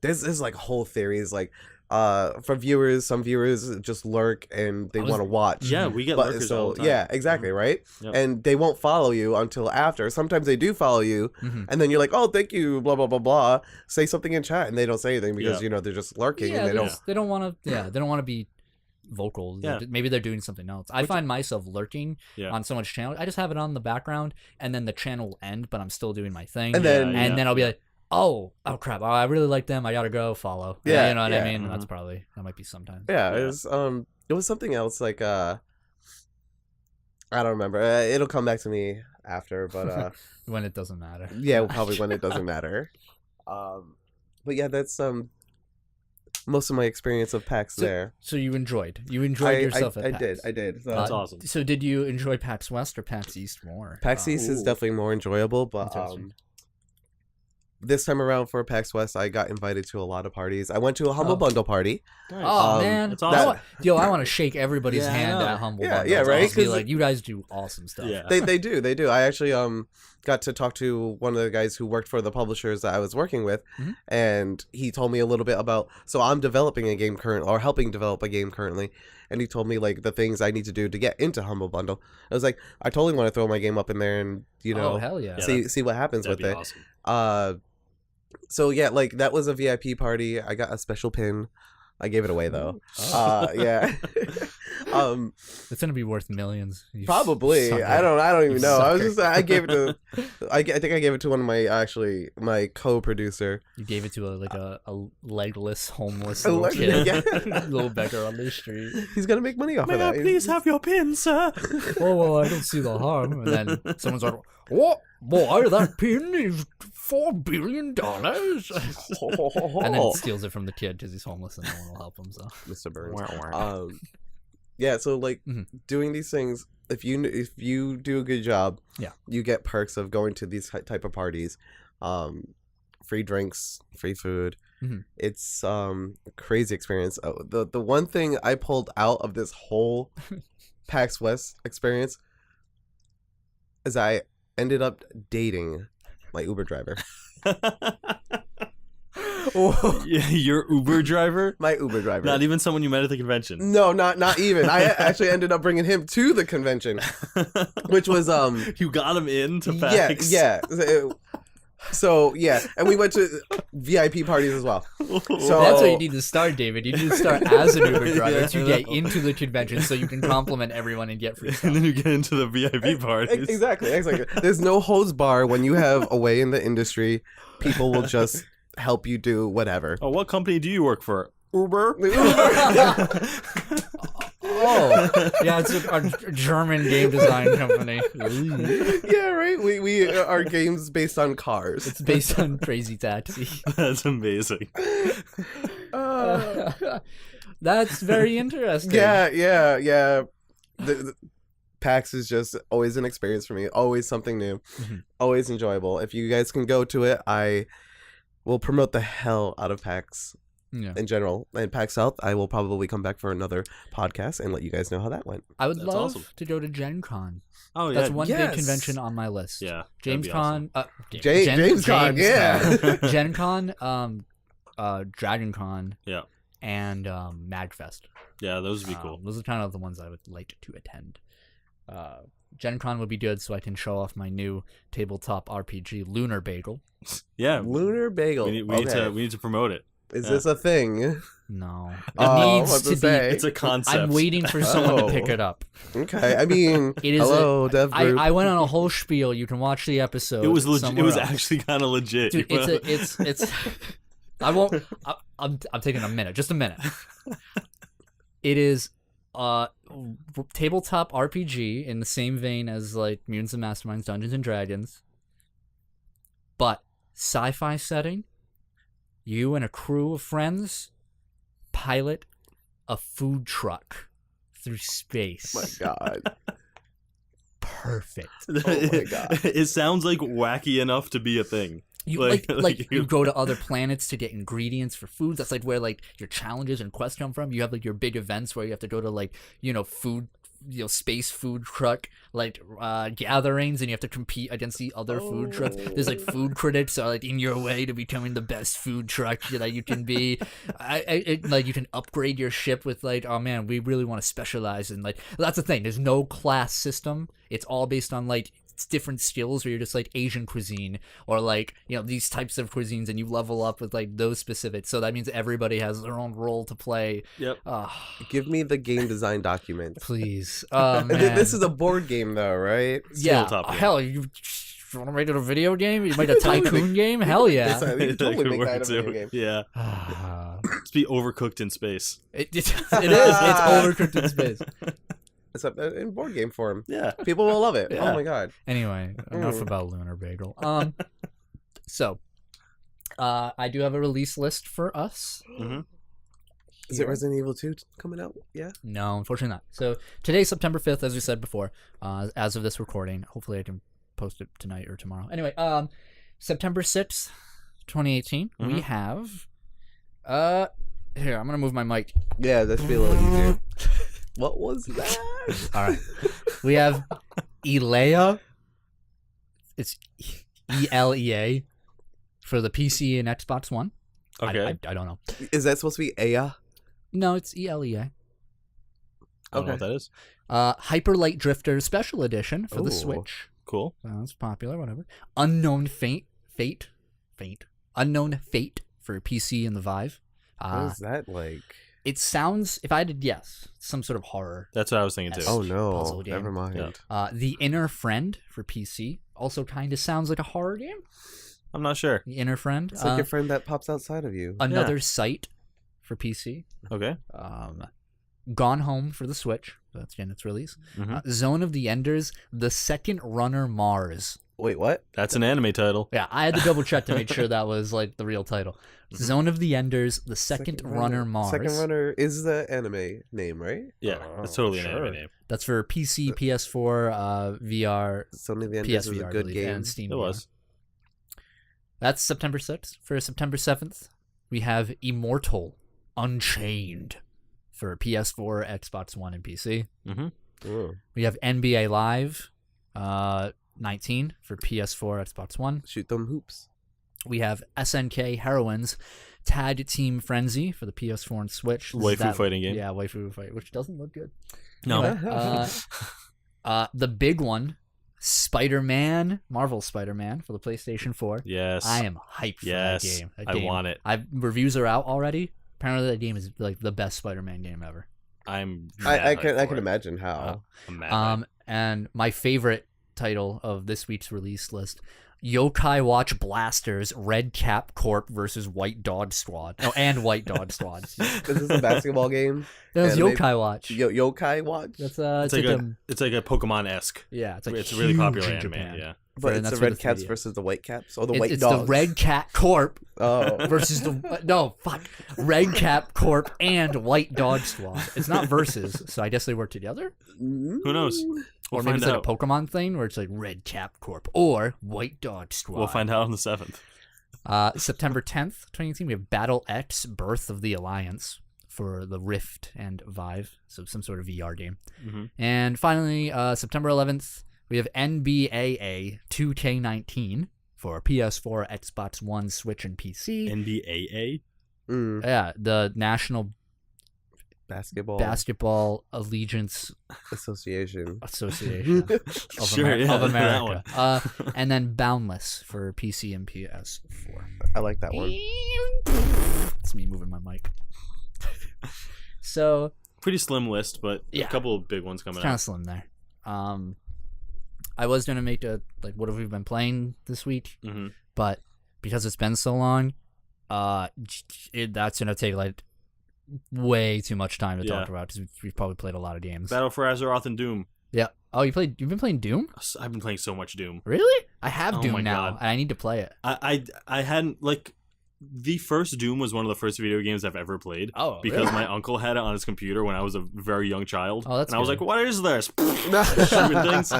there's like whole theories like for viewers, some viewers just lurk and they I was- want to watch. Yeah, we get But lurkers all the time. yeah, exactly, right? Yep. And they won't follow you until after. Sometimes they do follow you, Mhm. and then you're like, "Oh, thank you," blah blah blah blah. Say something in chat, and they don't say anything because Yeah. they're just lurking Yeah, and they don't. they don't want to. Yeah, they don't want to be vocal. Yeah. Maybe they're doing something else. I find myself lurking Yeah. on someone's channel. I just have it on the background, and then the channel will end, but I'm still doing my thing. And then- and then I'll be like, oh crap! Oh, I really like them. I gotta go follow. Yeah, you know what yeah. I mean. Mhm. That might be sometimes. Yeah, Yeah. it was something else like I don't remember. It'll come back to me after, but When it doesn't matter. yeah, probably when it doesn't matter. But yeah, that's most of my experience of PAX there. So you enjoyed yourself at I PAX. I did. So, That's awesome. So did you enjoy PAX West or PAX East more? PAX East is Ooh. definitely more enjoyable, but Interesting. this time around for PAX West, I got invited to a lot of parties. I went to a Humble Oh. Bundle party. Nice. Oh Um, man, that's I awesome. want- I want to shake everybody's Yeah, I hand know. at Humble Yeah, Bundle. yeah, right? Just be 'Cause- like, you guys do awesome stuff. Yeah. They do. I actually got to talk to one of the guys who worked for the publishers that I was working with, Mhm. and he told me a little bit about. So I'm developing a game currently, or helping develop a game currently, and he told me like the things I need to do to get into Humble Bundle. I was like, I totally want to throw my game up in there and Oh hell yeah. Yeah. see what happens That'd with be it. awesome. So yeah, like that was a VIP party. I got a special pin. I gave it away though. Oh. Yeah. It's gonna be worth millions. You Probably. sucker. I don't even You know. I was sucker. just I gave it to I think I gave it to one of my co-producer. You gave it to a legless, homeless A little leg- kid, yeah. little beggar on the street. He's gonna make money off May of I that. please have your pin, sir? Oh well, I don't see the harm. And then someone's like, "What, boy? That pin is $4 billion." And then steals it from the kid because he's homeless and no one will help him. So Mr. Burns. Wow. Yeah, so like Mhm. doing these things, if you do a good job, Yeah. you get perks of going to these type of parties, free drinks, free food. Mhm. It's a crazy experience. The one thing I pulled out of this whole PAX West experience is I ended up dating my Uber driver. Your Uber driver? My Uber driver. Not even someone you met at the convention. No, not even. I actually ended up bringing him to the convention, which was You got him into yeah, PAX. yeah. So yeah, and we went to VIP parties as well. So that's what you need to start, David. You need to start as an Uber driver Yeah, to I get know. into the convention, so you can compliment everyone and get free stuff. And then you get into the VIP parties. Exactly. There's no hose bar when you have a way in the industry. People will just help you do whatever. Oh, what company do you work for? Uber? Oh, yeah, it's a German game design company. Yeah, right. We are games based on cars. It's based on Crazy Taxi. That's amazing. That's very interesting. Yeah. The PAX is just always an experience for me. Always something new. Mhm. Always enjoyable. If you guys can go to it, I will promote the hell out of PAX Yeah. in general. And PAX South, I will probably come back for another podcast and let you guys know how that went. I would That's love awesome. to go to Gen Con. Oh, yeah. That's one Yes. big convention on my list. Yeah. that'd James be Con, James Con, yeah. Con, Gen Con, Dragon Con, Yeah. and MagFest. Yeah, those would be cool. Those are kind of the ones I would like to attend. Gen Con would be good so I can show off my new tabletop RPG, Lunar Bagel. Yeah. Lunar Bagel. We need to promote it. Is yeah. this a thing? No, it Oh, needs what to to say? be. It's a concept. I'm waiting for someone to pick Oh. it up. Okay, I mean, It is. hello, dev group. I went on a whole spiel. You can watch the episode. It was legit. It somewhere was else. actually kind of legit. Dude, it's. I won't. I'm taking a minute. Just a minute. It is tabletop RPG in the same vein as like Mutants and Masterminds, Dungeons and Dragons, but sci-fi setting. You and a crew of friends pilot a food truck through space. My God. perfect. Oh my God. It sounds like wacky enough to be a thing. You Like- like like you go to other planets to get ingredients for foods. That's like where like your challenges and quests come from. You have like your big events where you have to go to like, food, space food truck like gatherings, and you have to compete against the other food trucks. There's like food critics are like in your way to becoming the best food truck that you can be. Like you can upgrade your ship with like, oh man, we really want to specialize in like, that's the thing. There's no class system. It's all based on like different skills where you're just like Asian cuisine or like these types of cuisines, and you level up with like those specifics. So that means everybody has their own role to play. Yep. Give me the game design document. Please. This is a board game though, right? Yeah. Top game. Hell, you want to make it a video game? You made a tycoon game? Hell yeah. You totally could make work that a video too. game. Yeah. Let's be overcooked in space. It is. It's overcooked in space. Except in board game form. Yeah. People will love it. Yeah. Oh my God. Anyway, enough about Lunar Bagel. So, I do have a release list for us. Mm-hmm. Is it Resident Evil 2 coming out? Yeah. No, unfortunately not. So today's September 5th, as we said before. As of this recording, hopefully I can post it tonight or tomorrow. Anyway, September 6th, 2018, we have. Here, I'm gonna move my mic. Yeah, that should be a little easier. What was that? All right, we have Elea. It's ELEA for the PC and Xbox One. Okay. I don't know. Is that supposed to be Aya? No, it's ELEA. I don't know what that is. Hyper Light Drifter Special Edition for the Ooh. Switch. Cool. That's popular, whatever. Unknown Fate. Unknown Fate for PC and the Vive. What is that like? It sounds, if I had to guess, some sort of horror. That's what I was thinking too. Oh no, puzzle game. never mind. Yeah. The Inner Friend for PC also kind of sounds like a horror game. I'm not sure. The Inner Friend. It's like your friend that pops outside of you. Another Sight for PC. Okay. Gone Home for the Switch. That's again its release. Mhm. Zone of the Enders, The Second Runner Mars. Wait, what? That's an anime title. Yeah, I had to double check to make sure that was like the real title. Zone of the Enders, The Second Runner Mars. Second Runner is the anime name, right? Yeah, it's totally an anime name. That's for PC, PS4, VR, Sony the Enders is PSVR, a I good believe, game. and Steam. It VR. was. That's September 6th. For September 7th, we have Immortal Unchained for PS4, Xbox One, and PC. Mm-hmm. Oh. We have NBA Live 19 for PS4, Xbox One. Shoot them hoops. We have SNK Heroines Tag Team Frenzy for the PS4 and Switch. This is Waifu fighting game. Yeah, waifu fight, which doesn't look good. No. Anyway, the big one, Spider-Man, Marvel Spider-Man for the PlayStation 4. Yes. I am hyped for that Yes. game. That I game- want it. Reviews are out already. Apparently, that game is like the best Spider-Man game ever. I'm. I mad can hyped for it. imagine how. I'm mad hyped. And my favorite title of this week's release list: Yokai Watch Blasters Red Cap Corp versus White Dog Squad. Oh, and White Dog Squad. This is a basketball game. That was Anime- Yokai Watch. Yokai Watch? That's It's like a Pokemon-esque. yeah, it's like It's a really popular huge in anime. Japan. Yeah. But And it's that's the for red the caps 3DS. versus the white caps? Or the white It's dogs? the Red Cat Corp Oh. versus the Red Cap Corp and White Dog Squad. It's not versus, so I guess they work together. Who knows? Or We'll maybe find it's out. like a Pokemon thing where it's like Red Cap Corp or White Dog Squad. We'll find out on the 7th. September 10th, 2018, we have Battle X Birth of the Alliance for the Rift and Vive, so some sort of VR game. Mm-hmm. And finally, September 11th, we have NBAA 2K19 for PS4, Xbox One, Switch, and PC. NBAA? Mm, Yeah, the National Basketball Allegiance Association. Association of, Sure, yeah, of that America. And then Boundless for PC and PS4. I like that one. It's me moving my mic. So Pretty slim list, but Yeah. a couple of big ones coming it's kind out. of slim there. I was gonna make a what have we been playing this week, Mm-hmm. but because it's been so long, that's gonna take like way too much time to talk Yeah. about because we've probably played a lot of games. Battle for Azeroth and Doom. Yeah. Oh, you've been playing Doom? I've been playing so much Doom. Really? I have Oh Doom my now, God. and I need to play it. I hadn't, like, The first Doom was one of the first video games I've ever played. Oh, Because really? my uncle had it on his computer when I was a very young child. Oh, that's and I was good. like, what is this? Shooting things.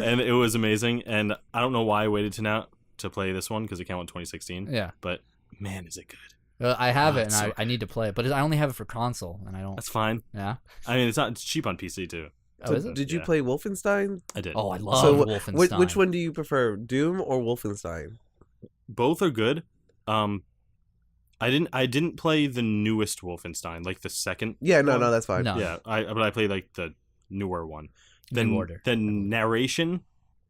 And it was amazing. And I don't know why I waited to play this one because it came out in 2016. Yeah. But man, is it good. I have it, and so- I need to play it, but I only have it for console, and I don't. That's fine. Yeah. I mean, it's cheap on PC too. Oh, is it? Did you Yeah. play Wolfenstein? I did. Oh, I love So Wolfenstein. which one do you prefer, Doom or Wolfenstein? Both are good. I didn't play the newest Wolfenstein, like the second. Yeah, no, one. that's fine. No. Yeah, but I played like the newer one. New Order. The narration,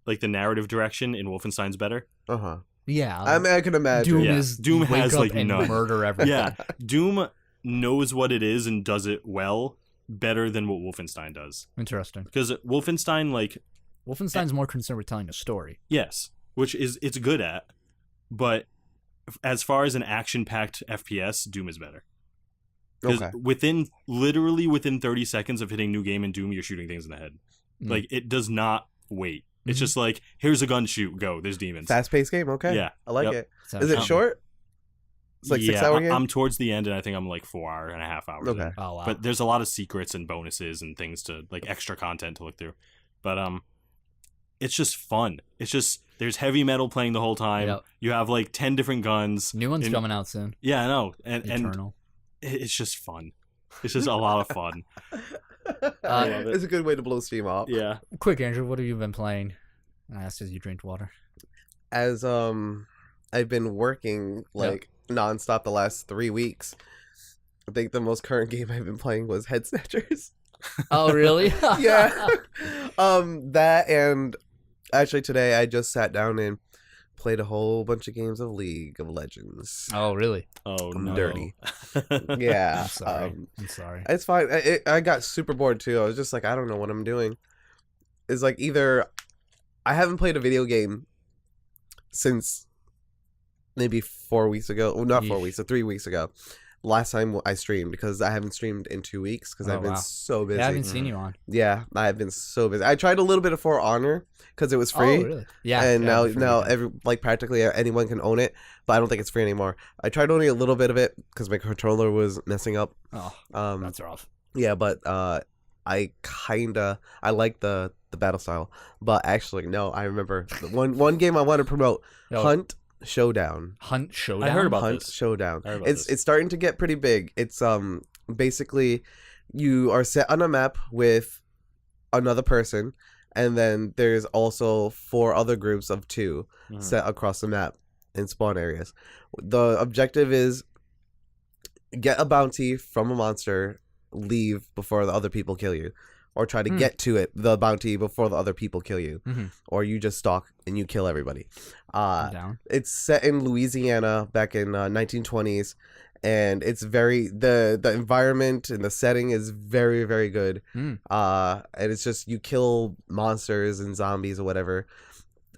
like the narrative direction in Wolfenstein's better. Uh huh. Yeah. I mean, I can imagine. Doom Yeah. is Doom wake has, up like, and none. murder everything. Yeah, Doom knows what it is and does it well, better than what Wolfenstein does. Interesting. Because Wolfenstein, like, Wolfenstein's more concerned with telling a story. yes, which it's good at, but as far as an action-packed FPS, Doom is better. Because Okay. literally within 30 seconds of hitting new game in Doom, you're shooting things in the head. Mm. Like, it does not wait. It's Mhm. just like, here's a gun, shoot, go. There's demons. Fast paced game. Okay. Yeah. I like Yep. it. Sounds Is it fun. short? It's like 6 hour game. I'm towards the end, and I think I'm like 4.5 hours. Okay. in. Oh wow. But there's a lot of secrets and bonuses and things to like extra content to look through. But it's just fun. It's just there's heavy metal playing the whole time. Yep. You have like 10 different guns. New one's and- coming out soon. Yeah, I know. And Eternal. it's just fun. It's just a lot of fun. love it. It's a good way to blow steam off. Yeah. Quick, Andrew, what have you been playing? I asked as you drink water. As I've been working like nonstop the last 3 weeks. I think the most current game I've been playing was Head Snatchers. Oh really? Yeah. That, and actually today I just sat down and played a whole bunch of games of League of Legends. Oh really? Oh I'm no. dirty. Yeah. I'm sorry. I'm sorry. It's fine. I got super bored too. I was just like, I don't know what I'm doing. It's like either I haven't played a video game since maybe 4 weeks ago. Well, not 4 Yeesh. weeks, so 3 weeks ago. Last time I streamed, because I haven't streamed in 2 weeks because Oh, I've been wow. so busy. Yeah, I haven't seen you on. Yeah, I've been so busy. I tried a little bit of For Honor because it was free. Oh really? Yeah. And yeah, now the free now game. every like practically anyone can own it, but I don't think it's free anymore. I tried owning a little bit of it because my controller was messing up. Oh, That's rough. yeah, but I like the battle style, but actually no, I remember the one game I want to promote, Yo, Hunt Showdown. Hunt Showdown. I heard about Hunt this. Showdown. I heard about It's this. it's starting to get pretty big. It's basically you are set on a map with another person, and then there's also 4 other groups of 2 Mhm. set across the map in spawn areas. The objective is get a bounty from a monster, leave before the other people kill you, or try to Hmm. get to the bounty before the other people kill you, Mhm. or you just stalk and you kill everybody. I'm down. It's set in Louisiana back in 1920s, and it's very the environment and the setting is very, very good. Mm. And it's just you kill monsters and zombies or whatever.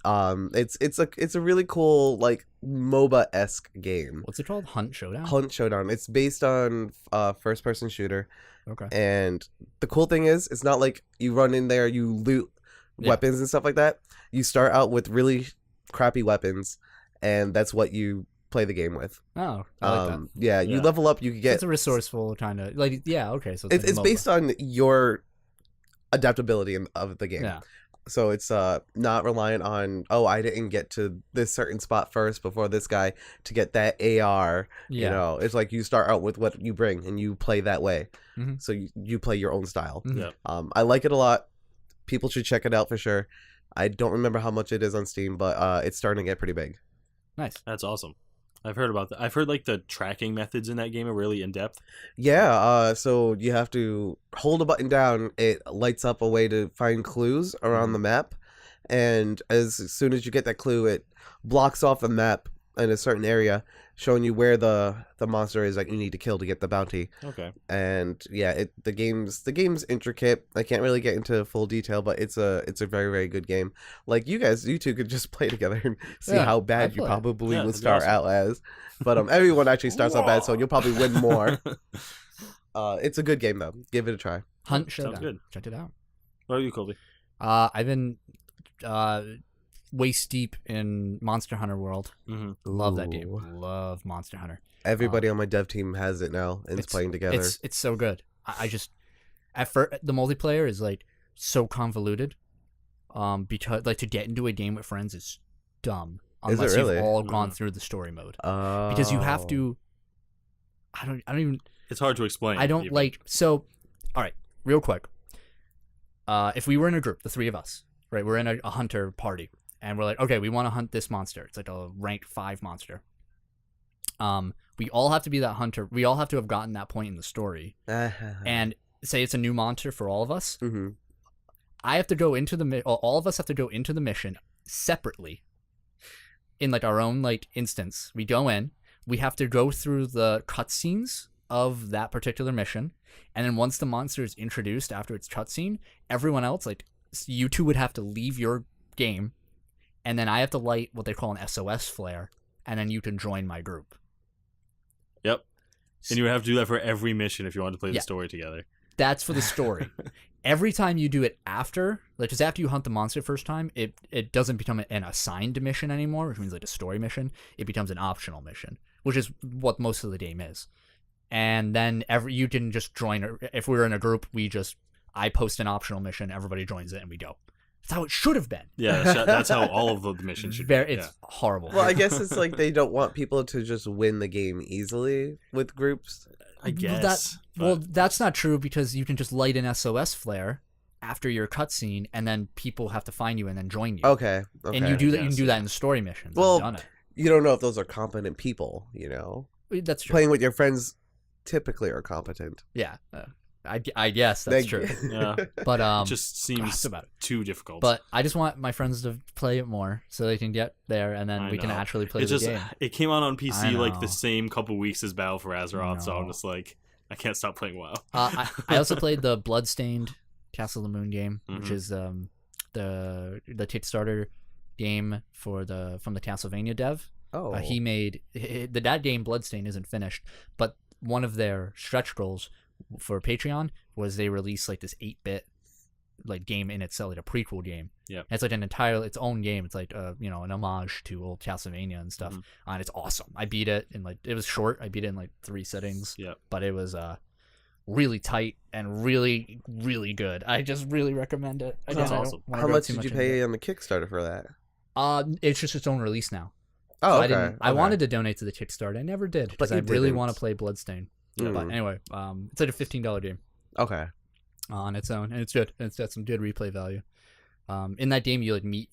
It's a really cool like MOBA-esque game. What's it called? Hunt Showdown. Hunt Showdown. It's based on first person shooter, Okay. and the cool thing is it's not like you run in there, you loot Yeah. weapons and stuff like that. You start out with really crappy weapons, and that's what you play the game with. Oh, I like that. Yeah, you Yeah. level up, you can get It's a resourceful kind of like yeah. Okay, so it's like a based on your adaptability of the MOBA. game. Yeah. So it's not reliant on, oh, I didn't get to this certain spot first before this guy to get that AR. Yeah. You know, it's like you start out with what you bring and you play that way. Mhm. So you play your own style. Mhm. Yeah. I like it a lot. People should check it out for sure. I don't remember how much it is on Steam, but it's starting to get pretty big. Nice. That's awesome. I've heard about that. I've heard like the tracking methods in that game are really in depth. Yeah, so you have to hold a button down. It lights up a way to find clues around the map. And as soon as you get that clue, it blocks off the map in a certain area, showing you where the monster is that you need to kill to get the bounty. Okay. And yeah, the game's intricate. I can't really get into full detail, but it's a very, very good game. Like you two could just play together and see Yeah, how bad I'd you play. probably Yeah, would that'd be start awesome. out as. But everyone actually starts out bad, so you'll probably win more. It's a good game though. Give it a try. Hunt Sounds Showdown. good. Check it out. What are you, Colby? I've been waist deep in Monster Hunter World. Mhm. Love that game. Ooh. Love Monster Hunter. Everybody on my dev team has it now and it's playing together. It's so good. I just at first the multiplayer is like so convoluted. Because like to get into a game with friends is dumb Is it unless really? you've all gone through the story mode. Oh. Because you have to. I don't even. It's hard to explain. I don't even. like. So, all right, real quick. If we were in a group, the three of us, right? We're in a hunter party, and we're like, okay, we want to hunt this monster. It's like a rank 5 monster. We all have to be that hunter. We all have to have gotten that point in the story, and say it's a new monster for all of us. Mm-hmm. I have to go into all of us have to go into the mission separately. In like our own like instance, we go in. We have to go through the cutscenes of that particular mission, and then once the monster is introduced after its cutscene, everyone else, like you two, would have to leave your game, and then I have to light what they call an SOS flare, and then you can join my group. Yep. And you would have to do that for every mission if you want to play Yeah. the story together. That's for the story. Every time you do it after, like, because after you hunt the monster first time, it doesn't become an assigned mission anymore, which means like a story mission. It becomes an optional mission, which is what most of the game is. And then you can just join. If we're in a group, I post an optional mission, everybody joins it, and we go. That's how it should have been. Yeah, that's how all of the missions should be. It's horrible. Well, I guess it's like they don't want people to just win the game easily with groups. I guess. That's not true because you can just light an SOS flare after your cutscene, and then people have to find you and then join you. Okay. And you do that. You can Yes, do that in the story missions. Well, I've done it. You don't know if those are competent people, you know? That's true. Playing with your friends typically are competent. Yeah, I guess that's true. Yeah. But It just that's seems about it. too difficult. But I just want my friends to play it more so they can get there, and then I we can know. actually play It's the just game. it came out on I PC like know. the same couple weeks as Battle for Azeroth, so I'm know. just like, I can't stop playing WoW. I also played the Bloodstained Castle of the Moon game, which Mhm. is the Kickstarter game from the Castlevania dev. Oh. He made that game Bloodstained isn't finished, but one of their stretch goals for Patreon was they released like this 8-bit like game in itself, like a prequel game. Yeah. And it's like its own game. It's like an homage to old Castlevania and stuff. Mhm. And it's awesome. I beat it in it was short. I beat it in like 3 sittings. Yeah. But it was really tight and really, really good. I just really recommend it. That's Again, I don't awesome. wanna How go much too did you into it. pay on the Kickstarter for that? It's just its own release now. Oh, So okay. I wanted to donate to the Kickstarter. I never did because But I you really didn't. want to play Bloodstained. Yeah. But anyway, it's like a $15 game Okay. on its own, and it's good. And it's got some good replay value. In that game, you like meet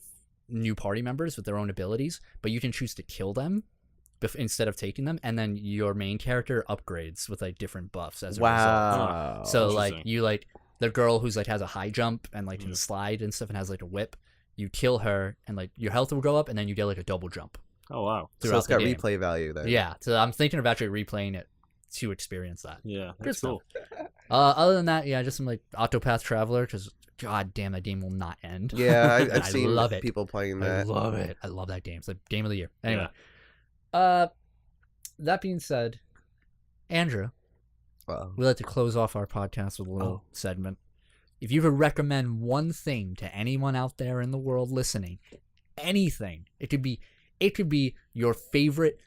new party members with their own abilities, but you can choose to kill them instead of taking them, and then your main character upgrades with like different buffs as a result. Wow. So like Interesting. you like the girl who's like has a high jump and like can Mhm. slide and stuff and has like a whip. You kill her and like your health will go up, and then you get like a double jump. Oh wow. So throughout it's got the game. replay value then. Yeah, so I'm thinking of actually replaying it to experience that. Yeah, Good that's stuff. cool. Other than that, yeah, just some like Octopath Traveler because god damn, that game will not end. Yeah, I've I seen love it. people playing I that. love it. I love that game. It's the game of the year. Anyway, that being said, Andrew, Wow. we like to close off our podcast with a little segment. If you could recommend one thing to anyone out there in the world listening, anything, it could be your favorite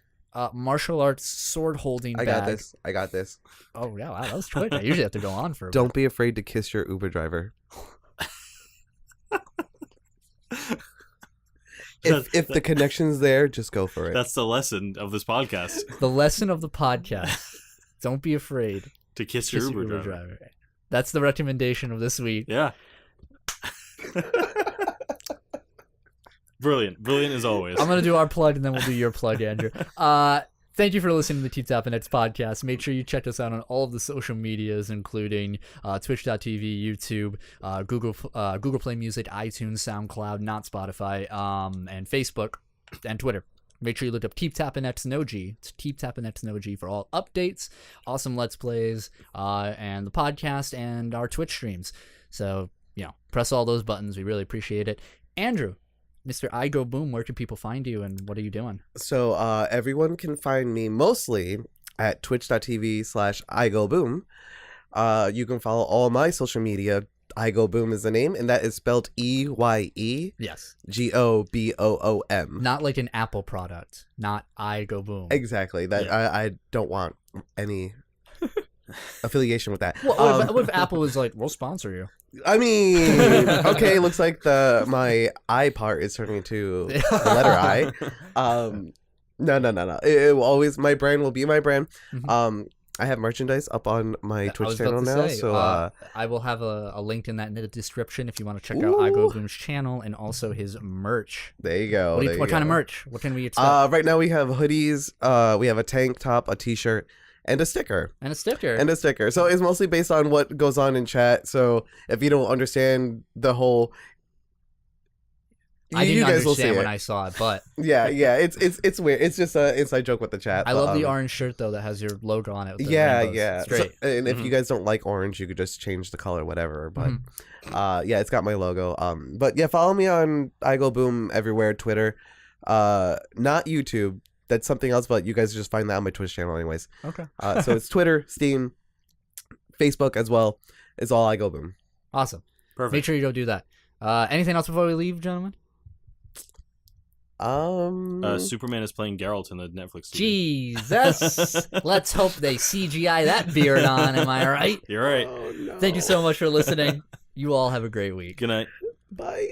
martial arts sword holding bag. I got this. Oh yeah, wow, that was quick. I usually have to go on for a Don't be afraid to kiss your Uber driver. If the connection's there, just go for it. That's the lesson of this podcast. bit. The lesson of the podcast: don't be afraid. To kiss Kiss your your Uber driver. That's the recommendation of this week. Yeah. Brilliant as always. I'm gonna do our plug and then we'll do your plug, Andrew. Thank you for listening to the Keep Tappin X podcast. Make sure you check us out on all of the social medias, including Twitch.tv, YouTube, Google Play Music, iTunes, SoundCloud, not Spotify, and Facebook and Twitter. Make sure you look up Keep Tappin X No G. It's Keep Tappin X No G for all updates, awesome Let's Plays, and the podcast and our Twitch streams. So, press all those buttons. We really appreciate it. Andrew, Mr. Eyegoboom, where can people find you and what are you doing? So everyone can find me mostly at twitch.tv/Eyegoboom. You can follow all my social media Eyegoboom is the name, and that is spelled EYEGOBOOM. Yes. Goboom. Not like an Apple product. Not Eyegoboom. Exactly. That I don't want any affiliation with that. Well, what if Apple was like, we'll sponsor you? I mean, okay, looks like my I part is turning into the letter I. No. It will always, my brand will be my brand. Mhm. I have merchandise up on my I Twitch was about channel to now, say, so I will have a link in that in the description if you want to check out Eyegoboom's channel and also his merch. there you go. What kind of merch? What can we expect? Right now we have hoodies, we have a tank top, a t-shirt, and a sticker. And a sticker. So it's mostly based on what goes on in chat. So if you don't understand the whole, I didn't you guys will see understand when it. I saw it, but Yeah, it's weird. It's just an inside joke with the chat. I love the orange shirt though that has your logo on it. With the Yeah, rainbows. yeah. It's great. So, and if you guys don't like orange, you could just change the color, whatever. But yeah, it's got my logo. But yeah, follow me on Eyegoboom everywhere, Twitter. Not YouTube. That's something else, but you guys just find that on my Twitch channel anyways. Okay. So it's Twitter, Steam, Facebook as well. It's all Eyegoboom. Awesome. Perfect. Make sure you go do that. Anything else before we leave, gentlemen? Superman is playing Geralt in the Netflix TV. Jesus. Let's hope they CGI that beard on. Am I right? You're right. Oh, no. Thank you so much for listening. You all have a great week. Good night. Bye.